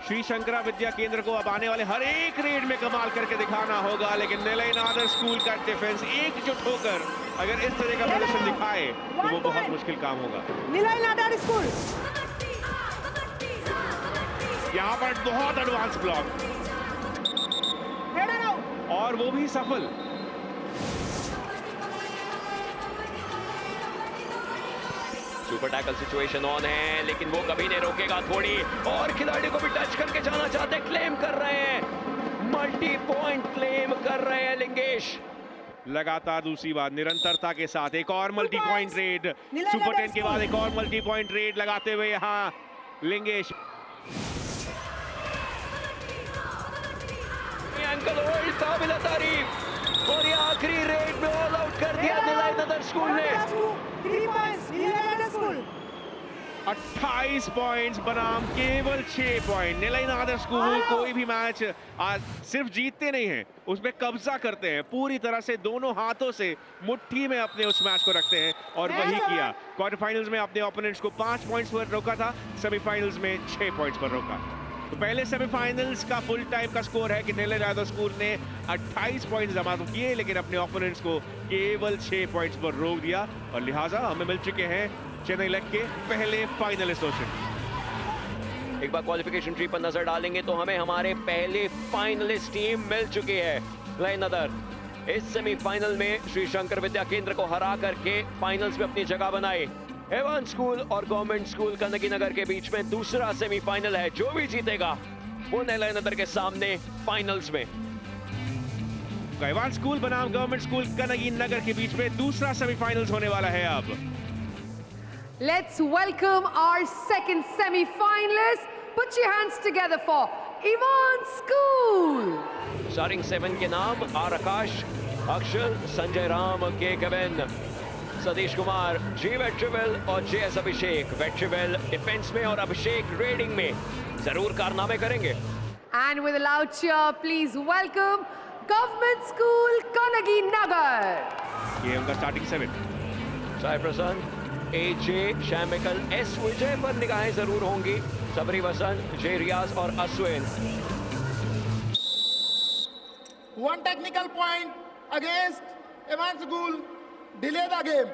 श्री शंकरा विद्या केंद्र को अब आने वाले हर एक रेड में कमाल करके दिखाना होगा। लेकिन निलय नादर स्कूल का डिफेंस एकजुट होकर अगर इस तरह का प्रदर्शन दिखाए तो वो बहुत मुश्किल काम होगा। Nilay Nadar School. यहाँ पर बहुत एडवांस ब्लॉक और वो भी सफल। सुपर टैकल सिचुएशन ऑन है, लेकिन वो कभी नहीं रोकेगा थोड़ी, और खिलाड़ी को भी टच करके जाना चाहते, क्लेम कर रहे हैं, मल्टी पॉइंट क्लेम कर रहे हैं लिंगेश। लगातार दूसरी बार निरंतरता के साथ एक और मल्टी पॉइंट रेड, सुपर 10 के बाद एक और मल्टी पॉइंट रेड लगाते हुए यहाँ लिंगेश। अंकल होल्ड काबिल तारीफ, और ये आखिरी रेड में ऑल आउट कर दिया निलय नादर स्कूल ने। 3 points, Nilay Nadar School. 28 points बनाम केवल 6 पॉइंट। निलय नादर स्कूल कोई भी मैच आज सिर्फ जीतते नहीं हैं, उसमें कब्जा करते हैं, पूरी तरह से दोनों हाथों से मुट्ठी में अपने उस मैच को रखते हैं, और वही किया। क्वार्टर फाइनल्स में अपने ओपोनेंट्स को 5 पॉइंट्स पर रोका था, सेमीफाइनल्स में 6 पॉइंट्स पर रोका। तो पहले सेमीफाइनल्स का फुल टाइम का स्कोर है कि निलय नादर स्कूल ने 28 पॉइंट्स जमा तो किए, लेकिन अपने ओपोनेंट्स को केवल 6 पॉइंट्स पर रोक दिया, और लिहाजा हमें मिल चुके हैं चेन्नई लेग के पहले फाइनल एसोसिएशन। एक बार क्वालिफिकेशन ट्री पर नजर डालेंगे तो हमें हमारे पहले फाइनलिस्ट टीम मिल चुकी है। निलय नादर इस सेमीफाइनल में श्री शंकर विद्या केंद्र को हरा करके फाइनल्स में अपनी जगह बनाए। एवांस स्कूल और गवर्नमेंट स्कूल कनगी नगर के बीच में दूसरा सेमीफाइनल है, जो भी जीतेगा वो निलय नादर के सामने फाइनल्स में। एवांस स्कूल बनाम गवर्नमेंट स्कूल कनगी नगर के बीच में दूसरा सेमीफाइनल्स होने वाला है। अब Let's welcome our second semi-finalist. Put your hands together for Evan School. Starting 7 के नाम आर आकाश, अक्षल, संजय राम, के कविन, सतीश कुमार, जी वेट्रिवेल और जेएस अभिषेक। वेट्रिवेल डिफेंस में और अभिषेक रेडिंग में जरूर कारनामे करेंगे। And with a loud cheer, please welcome Government School Kanagi Nagar. ये उनका स्टार्टिंग 7। साई प्रसन्न, एजे, शैमिकल, एस विजय पर निगाहें जरूर होंगी, सबरी वसंत, जे रियाज और Ashwin. 1 technical point against Evan School. Delay the game.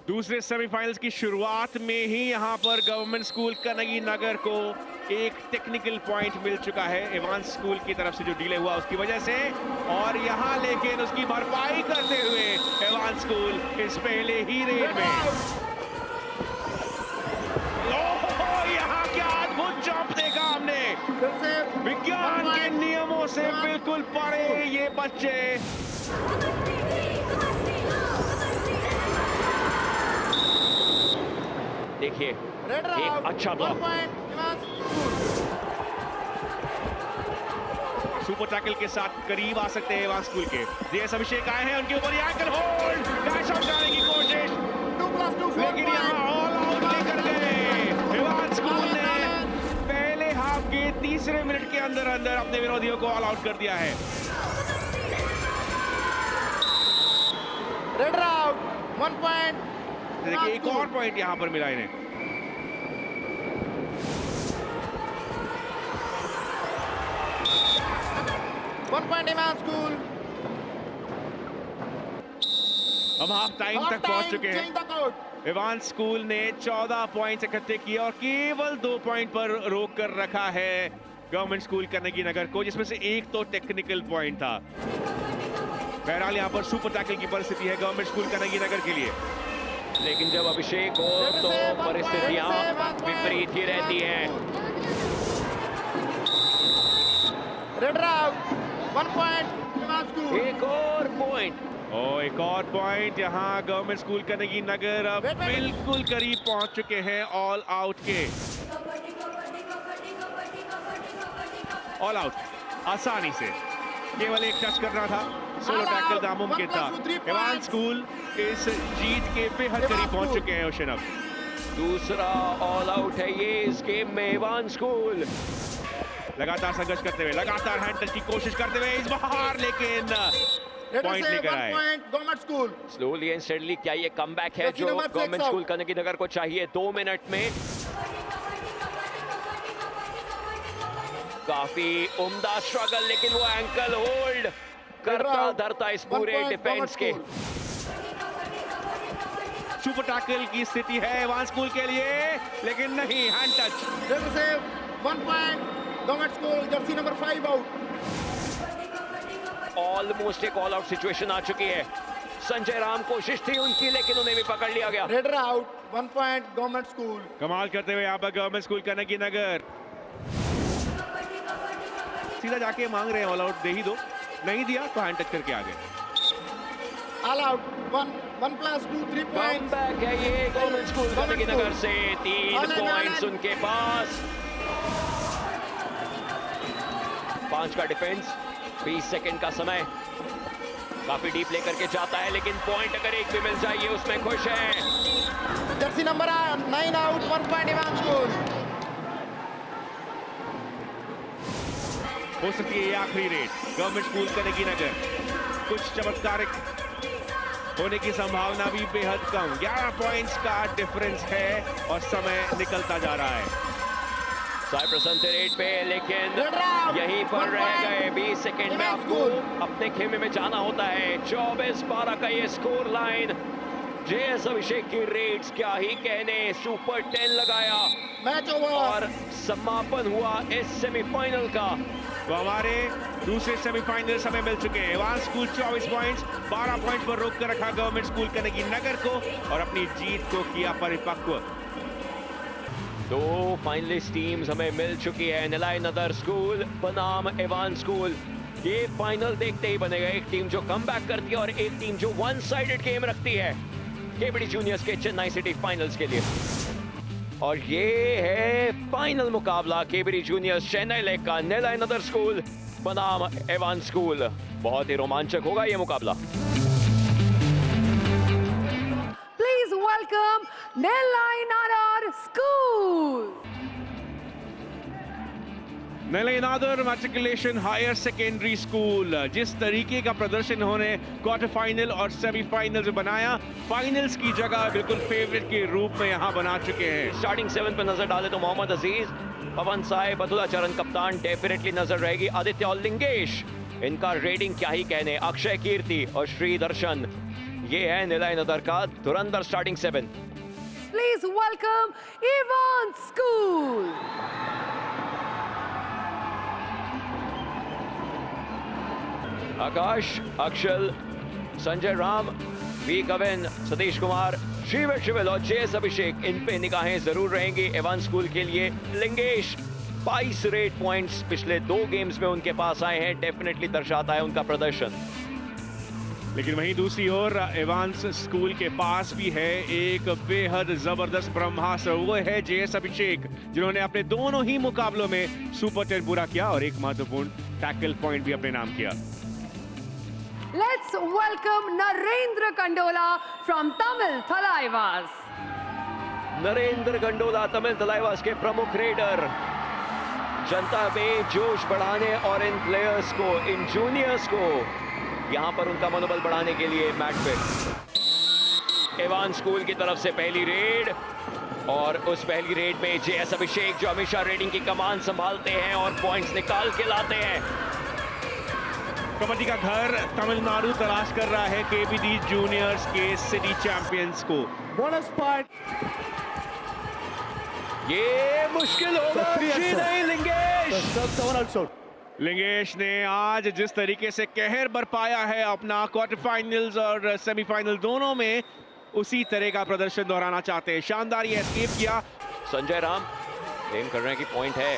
दूसरे सेमीफाइनल्स की शुरुआत में ही यहां पर गवर्नमेंट स्कूल कनगी नगर को एक टेक्निकल पॉइंट मिल चुका है एवांस स्कूल की तरफ से, जो डिले हुआ उसकी वजह से, और यहां लेकिन उसकी भरपाई करते हुए एवांस स्कूल इस पहले ही रेड में। यहां क्या अद्भुत जंप देखा हमने, विज्ञान के नियमों से बिल्कुल परे ये बच्चे। देखिए एक अच्छा ब्लॉक, सुपर टैकल के साथ करीब आ सकते हैं एवांस स्कूल के। जेएस अभिषेक आए हैं, उनके ऊपर एंकल होल्ड, डैश आउट जाने की कोशिश, लेकिन यहाँ ऑल आउट लेकर गए। एवांस स्कूल ने पहले हाफ के तीसरे मिनट के अंदर अंदर अपने विरोधियों को ऑल आउट कर दिया है। Red round, 1 point. देखिए एक और पॉइंट यहाँ पर मिला इन्हें। One point Evan School. अब हाफ टाइम तक पहुंच चुके हैं। एवांस स्कूल ने 14 पॉइंट्स इकट्ठे किए और केवल 2 पॉइंट पर रोक कर रखा है गवर्नमेंट स्कूल कनगी नगर को, जिसमें से एक तो टेक्निकल पॉइंट था। बहरहाल यहाँ पर सुपर टैकल की परिस्थिति है गवर्नमेंट स्कूल कनगी नगर के लिए। लेकिन जब अभिषेक हो तो परिस्थितियां विपरीत ही रहती हैं। Red out, 1 point Evans school. एक और पॉइंट, एक और पॉइंट। यहाँ गवर्नमेंट स्कूल कनगी नगर अब बिल्कुल करीब पहुंच चुके हैं ऑल आउट के। ऑल आउट आसानी से, केवल एक टच करना था, सोलो टैकल नामुमकिन था। एवांस स्कूल इस जीत के बेहद करीब पहुंच चुके हैं। ओशन अब दूसरा ऑल आउट है ये इस गेम में। एवांस स्कूल लगातार संघर्ष करते हुए, लगातार हैंड टच की कोशिश करते हुए इस बार, लेकिन पॉइंट लेकर आए government school. Slowly and steadily क्या ये कमबैक है जो गवर्नमेंट स्कूल कनगी नगर को चाहिए 2 मिनट में? काफी उम्दा स्ट्रगल, लेकिन वो एंकल होल्ड करता धरता इस पूरे डिफेंस के। सुपर टैकल की स्थिति है एवांस स्कूल के लिए, लेकिन नहीं, hand touch. 1 point government school, jersey number 5 out. Almost एक ऑल आउट सिचुएशन आ चुकी है। संजय राम कोशिश थी उनकी, लेकिन उन्हें भी पकड़ लिया गया। Raider out, 1 point government school. कमाल करते हुए यहाँ पर गवर्नमेंट स्कूल कनगी नगर सीधा जाके मांग रहे हैं ऑल आउट, दे ही दो, नहीं दिया तो हैंड टच करके आ गए। All out, 1+2 3 point. कमबैक है ये गवर्नमेंट स्कूल कनगी नगर से। 3 पॉइंट्स उनके पास। 5 का डिफेंस, 20 सेकंड का समय। काफी डीप लेकर के जाता है, लेकिन पॉइंट अगर एक भी मिल जाए उसमें खुश है। Jersey number 9 out, 1 point Evans school. हो सकती है ये आखिरी रेड गवर्नमेंट स्कूल कनगी नगर। कुछ चमत्कारिक होने की संभावना भी बेहद कम। 11 पॉइंट्स का डिफरेंस है और समय निकलता जा रहा है। साई प्रसन्न थे रेड पे, लेकिन यहीं पर रह गए। 20 सेकंड में आपको अपने खेमे में जाना होता है। 24-12 का ये स्कोर लाइन। जेएस अभिषेक की रेड्स क्या ही कहने, सुपर 10 लगाया मैच ओवर और समापन हुआ इस सेमीफाइनल का। तो हमारे दूसरे सेमीफाइनल समय मिल चुके हैं। एवांस स्कूल 24 पॉइंट्स, 12 पॉइंट पर रोक कर रखा गवर्नमेंट स्कूल कनगी नगर को और अपनी जीत को किया परिपक्व। 2 फाइनलिस्ट टीम्स हमें मिल चुकी है। निलाई नदर स्कूल बनाम एवांस स्कूल। ये फाइनल देखते ही बनेगा। एक टीम जो कमबैक करती है और एक टीम जो वन साइडेड गेम रखती है केबीडी जूनियर्स के चेन्नई सिटी फाइनल्स के लिए। और ये है फाइनल मुकाबला केबीडी जूनियर्स चेन्नई लेक का। निलाई नदर स्कूल बनाम एवांस स्कूल। बहुत ही रोमांचक होगा ये मुकाबला। Please welcome Nellai Nadar School. Nellai Nadar matriculation higher secondary school. जिस तरीके का प्रदर्शन उन्होंने क्वार्टर फाइनल और सेमीफाइनल में बनाया, फाइनल्स की जगह बिल्कुल फेवरेट के रूप में यहां बना चुके हैं। स्टार्टिंग 7 पे नजर डाले तो मोहम्मद अजीज, पवन साय, बतुला चरण कप्तान डेफिनेटली नजर रहेगी। आदित्य और लिंगेश, इनका रेटिंग क्या ही कहने। अक्षय कीर्ति और श्री दर्शन, ये है निलाई नदर का धुरंधर starting 7। Please welcome Evans School. Akash, Akshal, Sanjay Ram, V Kavin, Satish Kumar, Shrived Shivil और जेएस अभिषेक, इन पे निगाहें जरूर रहेंगी एवांस स्कूल के लिए। लिंगेश 22 रेट पॉइंट्स पिछले 2 गेम्स में उनके पास आए हैं, डेफिनेटली दर्शाता है उनका प्रदर्शन। लेकिन वहीं दूसरी ओर एवांस स्कूल के पास भी है एक बेहद जबरदस्त ब्रह्मास्त्र। वो है जेएस अभिषेक, जिन्होंने अपने दोनों ही मुकाबलों में सुपर 10 पूरा किया और एक महत्वपूर्ण टैकल पॉइंट भी अपने नाम किया। Let's welcome Narendra Kandola from Tamil Thalaivas. Narendra Kandola Tamil Thalaivas के प्रमुख रेडर। जनता में जोश बढ़ाने और इन प्लेयर्स को, इन जूनियर्स को यहां पर उनका मनोबल बढ़ाने के लिए मैच पे एवांस स्कूल की तरफ से पहली रेड, और उस पहली रेड में जेएस अभिषेक जो हमेशा रेडिंग की कमान संभालते हैं और पॉइंट्स निकाल के लाते हैं। कबड्डी का घर तमिलनाडु तलाश कर रहा है केबीडी जूनियर्स के सिटी चैंपियंस को। Bonus point. ये मुश्किल होगा जी नहीं लिंगेश। लिंगेश ने आज जिस तरीके से कहर बरपाया है अपना क्वार्टर फाइनल्स और सेमीफाइनल दोनों में, उसी तरह का प्रदर्शन दोहराना चाहते हैं। शानदार ये एस्केप किया। संजय राम क्लेम कर रहे हैं कि पॉइंट है,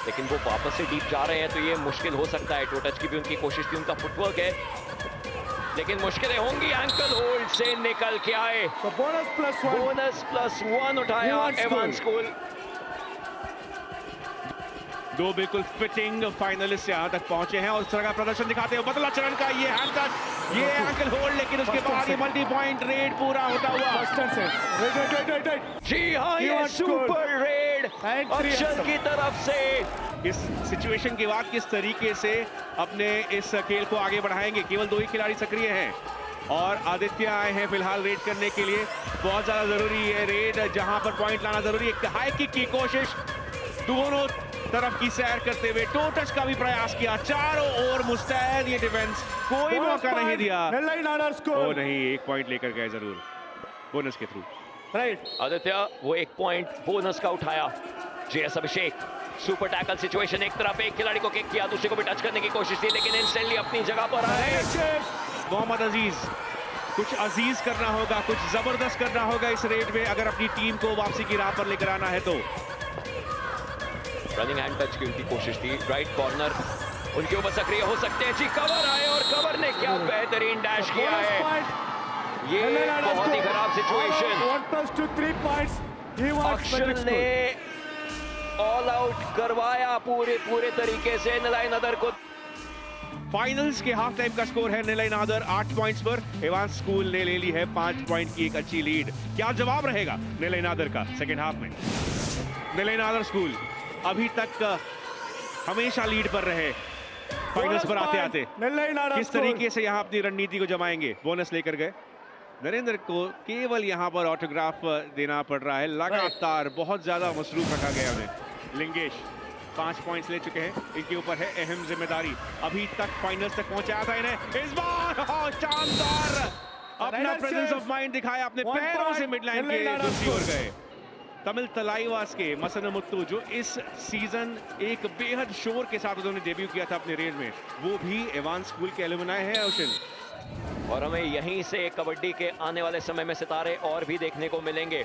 लेकिन वो वापस से डीप जा रहे हैं, तो ये मुश्किल हो सकता है। टो टच की भी उनकी कोशिश थी, उनका फुटवर्क है, लेकिन मुश्किलें होंगी। एंकल होल्ड से निकल के आए। बोनस प्लस वन उठाया एवान स्कूल। दो बिल्कुल फिटिंग फाइनलिस्ट यहां तक पहुंचे हैं और उस तरह का प्रदर्शन दिखाते हैं। बदला चरण का ये हैंड टच, ये एंकल होल्ड, लेकिन उसके बाद ये मल्टी पॉइंट रेड पूरा होता हुआ। जी हाँ, ये सुपर रेड अक्षर की तरफ से। इस सिचुएशन के बाद किस तरीके से अपने इस खेल को आगे बढ़ाएंगे। केवल दो ही खिलाड़ी सक्रिय हैं और आदित्य आए हैं फिलहाल रेड करने के लिए। बहुत ज्यादा जरूरी है रेड, जहां पर पॉइंट लाना जरूरी है। हाई किक की कोशिश, दोनों तरफ की सैर करते हुए टो टच का भी प्रयास किया। चारों ओर मुस्तैद ये डिफेंस, कोई मौका नहीं दिया। ओ नहीं, एक पॉइंट लेकर गए जरूर बोनस के थ्रू। आदित्य वो एक पॉइंट बोनस का उठाया। जेएस अभिषेक सुपर टैकल सिचुएशन, एक तरफ एक खिलाड़ी को किक किया, दूसरे को भी टच करने की कोशिश थी, लेकिन इंस्टेंटली अपनी जगह पर आए। मोहम्मद अजीज, कुछ अजीज करना होगा, कुछ जबरदस्त करना होगा इस रेड में अगर अपनी टीम को वापसी की राह पर लेकर आना है तो। रनिंग हैंड टच की उनकी कोशिश थी। राइट कॉर्नर उनके ऊपर सक्रिय हो सकते हैं। जी कवर आए और कवर ने क्या बेहतरीन डैश किया है। ये बहुत ही खराब सिचुएशन। अक्षर ने ऑल आउट करवाया पूरे तरीके से निलय नादर को। फाइनल्स के हाफ टाइम का स्कोर है निलय नादर 8 पॉइंट्स पर। एवान स्कूल ने ले ली है 5 पॉइंट की एक अच्छी लीड। क्या जवाब रहेगा निलय नादर का सेकेंड हाफ में। निलय नादर स्कूल अभी तक हमेशा लीड पर रहे फाइनल्स पर आते आते। किस तरीके से यहाँ अपनी रणनीति को जमाएंगे। बोनस लेकर गए। नरेंद्र को केवल यहाँ पर ऑटोग्राफ देना पड़ रहा है लगातार, बहुत ज्यादा मसरूफ रखा गया उन्हें। लिंगेश 5 पॉइंट्स ले चुके हैं, इनके ऊपर है अहम जिम्मेदारी। अभी तक फाइनल्स तक पहुंचाया था इन्हें, इस बार शानदार अपना प्रेजेंस ऑफ माइंड दिखाया, अपने पैरों से मिडलाइन के दूसरी ओर गए। तमिल तलाइवास के मसनमुत्तु, जो इस सीजन एक बेहद शोर के साथ उन्होंने डेब्यू किया था अपने रेड में, वो भी एवान स्कूल के एलुमनाई है ओशन। और हमें यहीं से कबड्डी के आने वाले समय में सितारे और भी देखने को मिलेंगे।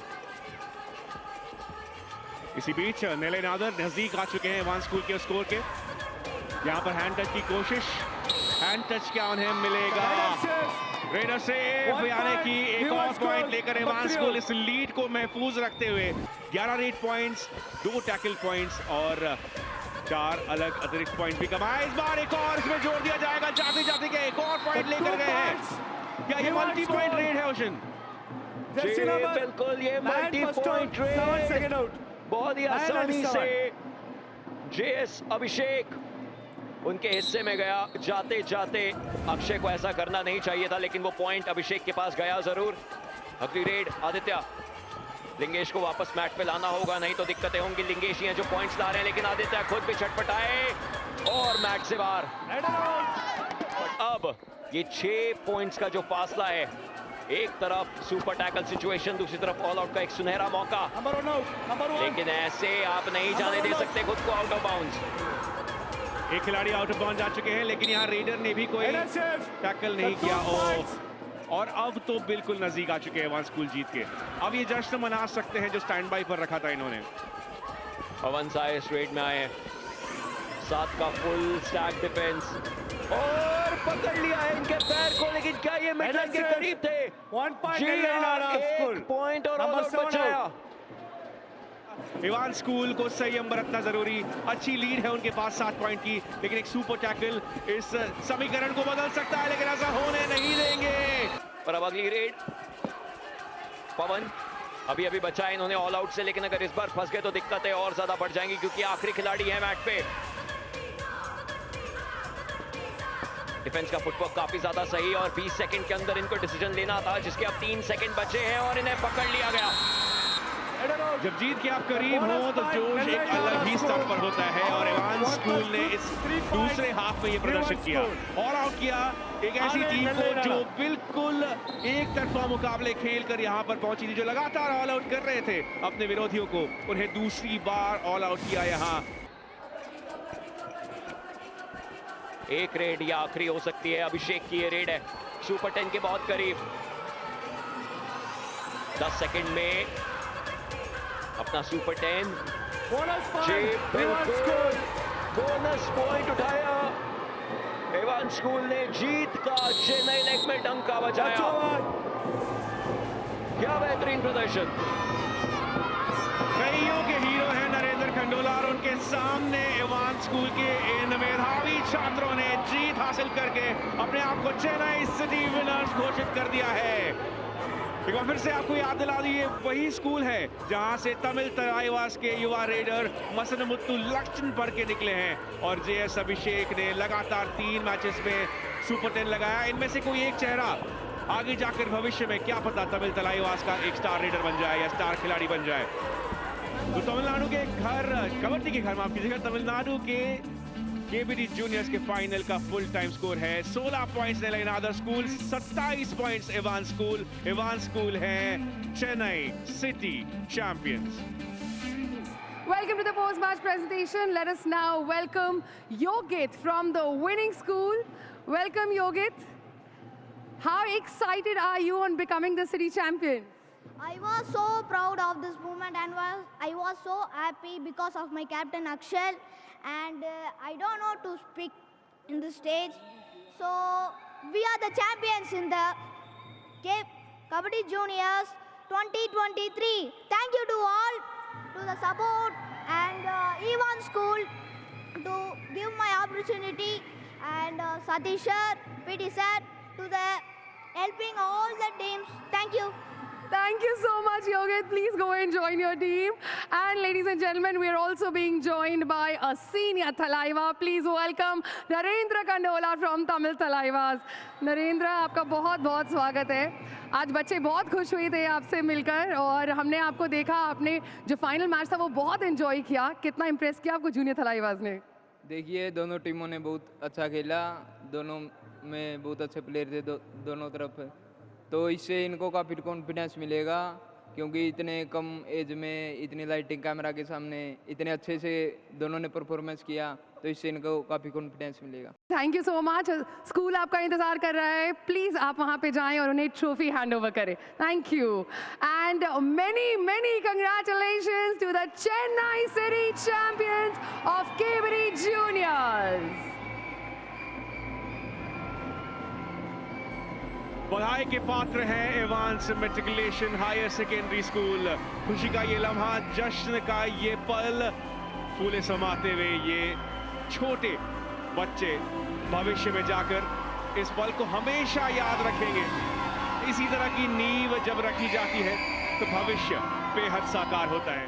इसी बीच निलय नादर नजदीक आ चुके हैं एवान स्कूल के स्कोर के। यहाँ पर हैंड टच की कोशिश, हैंड टच क्या उन्हें मिलेगा। रेडर से यानी कि एक और पॉइंट लेकर एवान स्कूल इस लीड को महफूज रखते हुए 11 रेड पॉइंट्स, 2 टैकल पॉइंट्स और 4 अलग अतिरिक्त पॉइंट भी कमाए। इस बार एक और इसमें जोड़ दिया जाएगा। जाते जाते के एक और पॉइंट लेकर गए हैं। क्या ये मल्टी पॉइंट रेड है ओशन? बिल्कुल, ये मल्टी पॉइंट रेड बहुत ही आसानी से जेएस अभिषेक उनके हिस्से में गया। जाते जाते अक्षय को ऐसा करना नहीं चाहिए था, लेकिन वो पॉइंट अभिषेक के पास गया जरूर। अगली रेड आदित्य, लिंगेश को वापस मैट पे लाना होगा, नहीं तो दिक्कतें होंगी। लिंगेश ही हैं जो पॉइंट्स ला रहे हैं, लेकिन आदित्य खुद भी छटपटाए और मैट से बाहर। अब ये 6 पॉइंट्स का जो फासला है, एक तरफ सुपर टैकल सिचुएशन, दूसरी तरफ ऑल आउट का एक सुनहरा मौका, लेकिन ऐसे आप नहीं जाने दे सकते खुद को आउट ऑफ बाउंड्स। एक खिलाड़ी आउट ऑफ बाउंड जा चुके हैं, लेकिन यहाँ रेडर ने भी कोई टैकल नहीं किया। और अब तो बिल्कुल नजदीक आ चुके हैं एवान स्कूल जीत के। अब ये जश्न मना सकते हैं जो स्टैंड बाई पर रखा था इन्होंने। पवन साय स्ट्रेट में आए, 7 का फुल स्टैक डिफेंस और पकड़ लिया है इनके पैर को, लेकिन क्या ये मिडलाइन के करीब थे। जी हाँ, एक पॉइंट और ऑल आउट बचाया। एवान स्कूल को संयम बरतना जरूरी। अच्छी लीड है उनके पास 7 पॉइंट की, लेकिन एक सुपर टैकल इस समीकरण को बदल सकता है, लेकिन ऐसा होने नहीं देंगे। और अब अगली रेड पवन अभी बचा है इन्होंने ऑल आउट से, लेकिन अगर इस बार फंस गए तो दिक्कतें और ज्यादा बढ़ जाएंगी, क्योंकि आखिरी खिलाड़ी है मैट पे। डिफेंस का फुटवर्क काफी ज्यादा सही और 20 सेकंड के अंदर इनको डिसीजन लेना था, जिसके अब 3 सेकंड बचे हैं और इन्हें पकड़ लिया गया। जब जीत के आप करीब हो तो जोश एक अलग ही स्तर पर होता है और एवांस स्कूल ने इस दूसरे हाफ में ये प्रदर्शन किया, ऑल आउट किया एक ऐसी टीम को जो बिल्कुल एक तरफा मुकाबले खेलकर यहाँ पर पहुंची थी, जो लगातार ऑल आउट कर रहे थे अपने विरोधियों को, उन्हें दूसरी बार ऑल आउट किया यहाँ। एक रेड या आखिरी हो सकती है, अभिषेक की ये रेड है सुपर 10 के बहुत करीब। 10 सेकंड में अपना सुपर 10 बोनस पॉइंट उठाया। एवांस स्कूल ने जीत का चेन्नई लेग में डंका बजाया। क्या बेहतरीन प्रदर्शन। कईयों के हीरो हैं नरेंद्र खंडोला और उनके सामने एवांस स्कूल के इन मेधावी छात्रों ने जीत हासिल करके अपने आप को चेन्नई सिटी विनर्स घोषित कर दिया है। एक बार फिर से आपको याद दिला दी, ये वही स्कूल है जहां से तमिल तलाईवास के युवा रेडर मसनमुत्तु लक्ष्मण पर के निकले हैं और जेएस अभिषेक ने लगातार 3 मैचेस में सुपर 10 लगाया। इनमें से कोई एक चेहरा आगे जाकर भविष्य में क्या पता तमिल तलाईवास का एक स्टार रेडर बन जाए या स्टार खिलाड़ी बन जाए। तो तमिलनाडु के घर, कबड्डी के घर माफ कीजिएगा, तमिलनाडु के केबीडी जूनियर्स के फाइनल का फुल टाइम स्कोर है 16 पॉइंट्स ने other school, 27 points Evans school. Evans school है Chennai city champions. Welcome to the post-match presentation. Let us now welcome Yogit from the winning school. Welcome, Yogit. How excited are you on becoming the city champion? I was so proud of this moment and I was so happy because of my captain Akshal, and I don't know to speak in the stage. So we are the champions in the Kabaddi Juniors 2023. Thank you to all, to the support and Evan School to give my opportunity, and Satish sir, PT sir, to the helping all the teams. Thank you. Thank you so much, Yogit. Please go and join your team. And ladies and gentlemen, we are also being joined by a senior Thalaiva. Please welcome Narendra Kandola from Tamil Thalaivas. Narendra, आपका बहुत बहुत स्वागत है। आज बच्चे बहुत खुश हुए थे आपसे मिलकर और हमने आपको देखा, आपने जो फाइनल मैच था वो बहुत एंजॉय किया। कितना इम्प्रेस किया आपको जूनियर थलाइवास ने? देखिए, दोनों टीमों ने बहुत अच्छा खेला, दोनों में बहुत अच्छे प्लेयर थे दोनों तरफ, तो इससे इनको काफ़ी कॉन्फिडेंस मिलेगा क्योंकि इतने कम एज में इतनी लाइटिंग कैमरा के सामने इतने अच्छे से दोनों ने परफॉर्मेंस किया, तो इससे इनको काफ़ी कॉन्फिडेंस मिलेगा। Thank you so much. School आपका इंतजार कर रहा है, प्लीज़ आप वहाँ पे जाएं और उन्हें ट्रॉफी हैंड ओवर करें। Thank you and many congratulations to the Chennai city champions of KBD juniors. बधाई के पात्र हैं Evans matriculation higher secondary school. खुशी का ये लम्हा, जश्न का ये पल, फूले समाते हुए ये छोटे बच्चे भविष्य में जाकर इस पल को हमेशा याद रखेंगे। इसी तरह की नींव जब रखी जाती है तो भविष्य बेहद साकार होता है।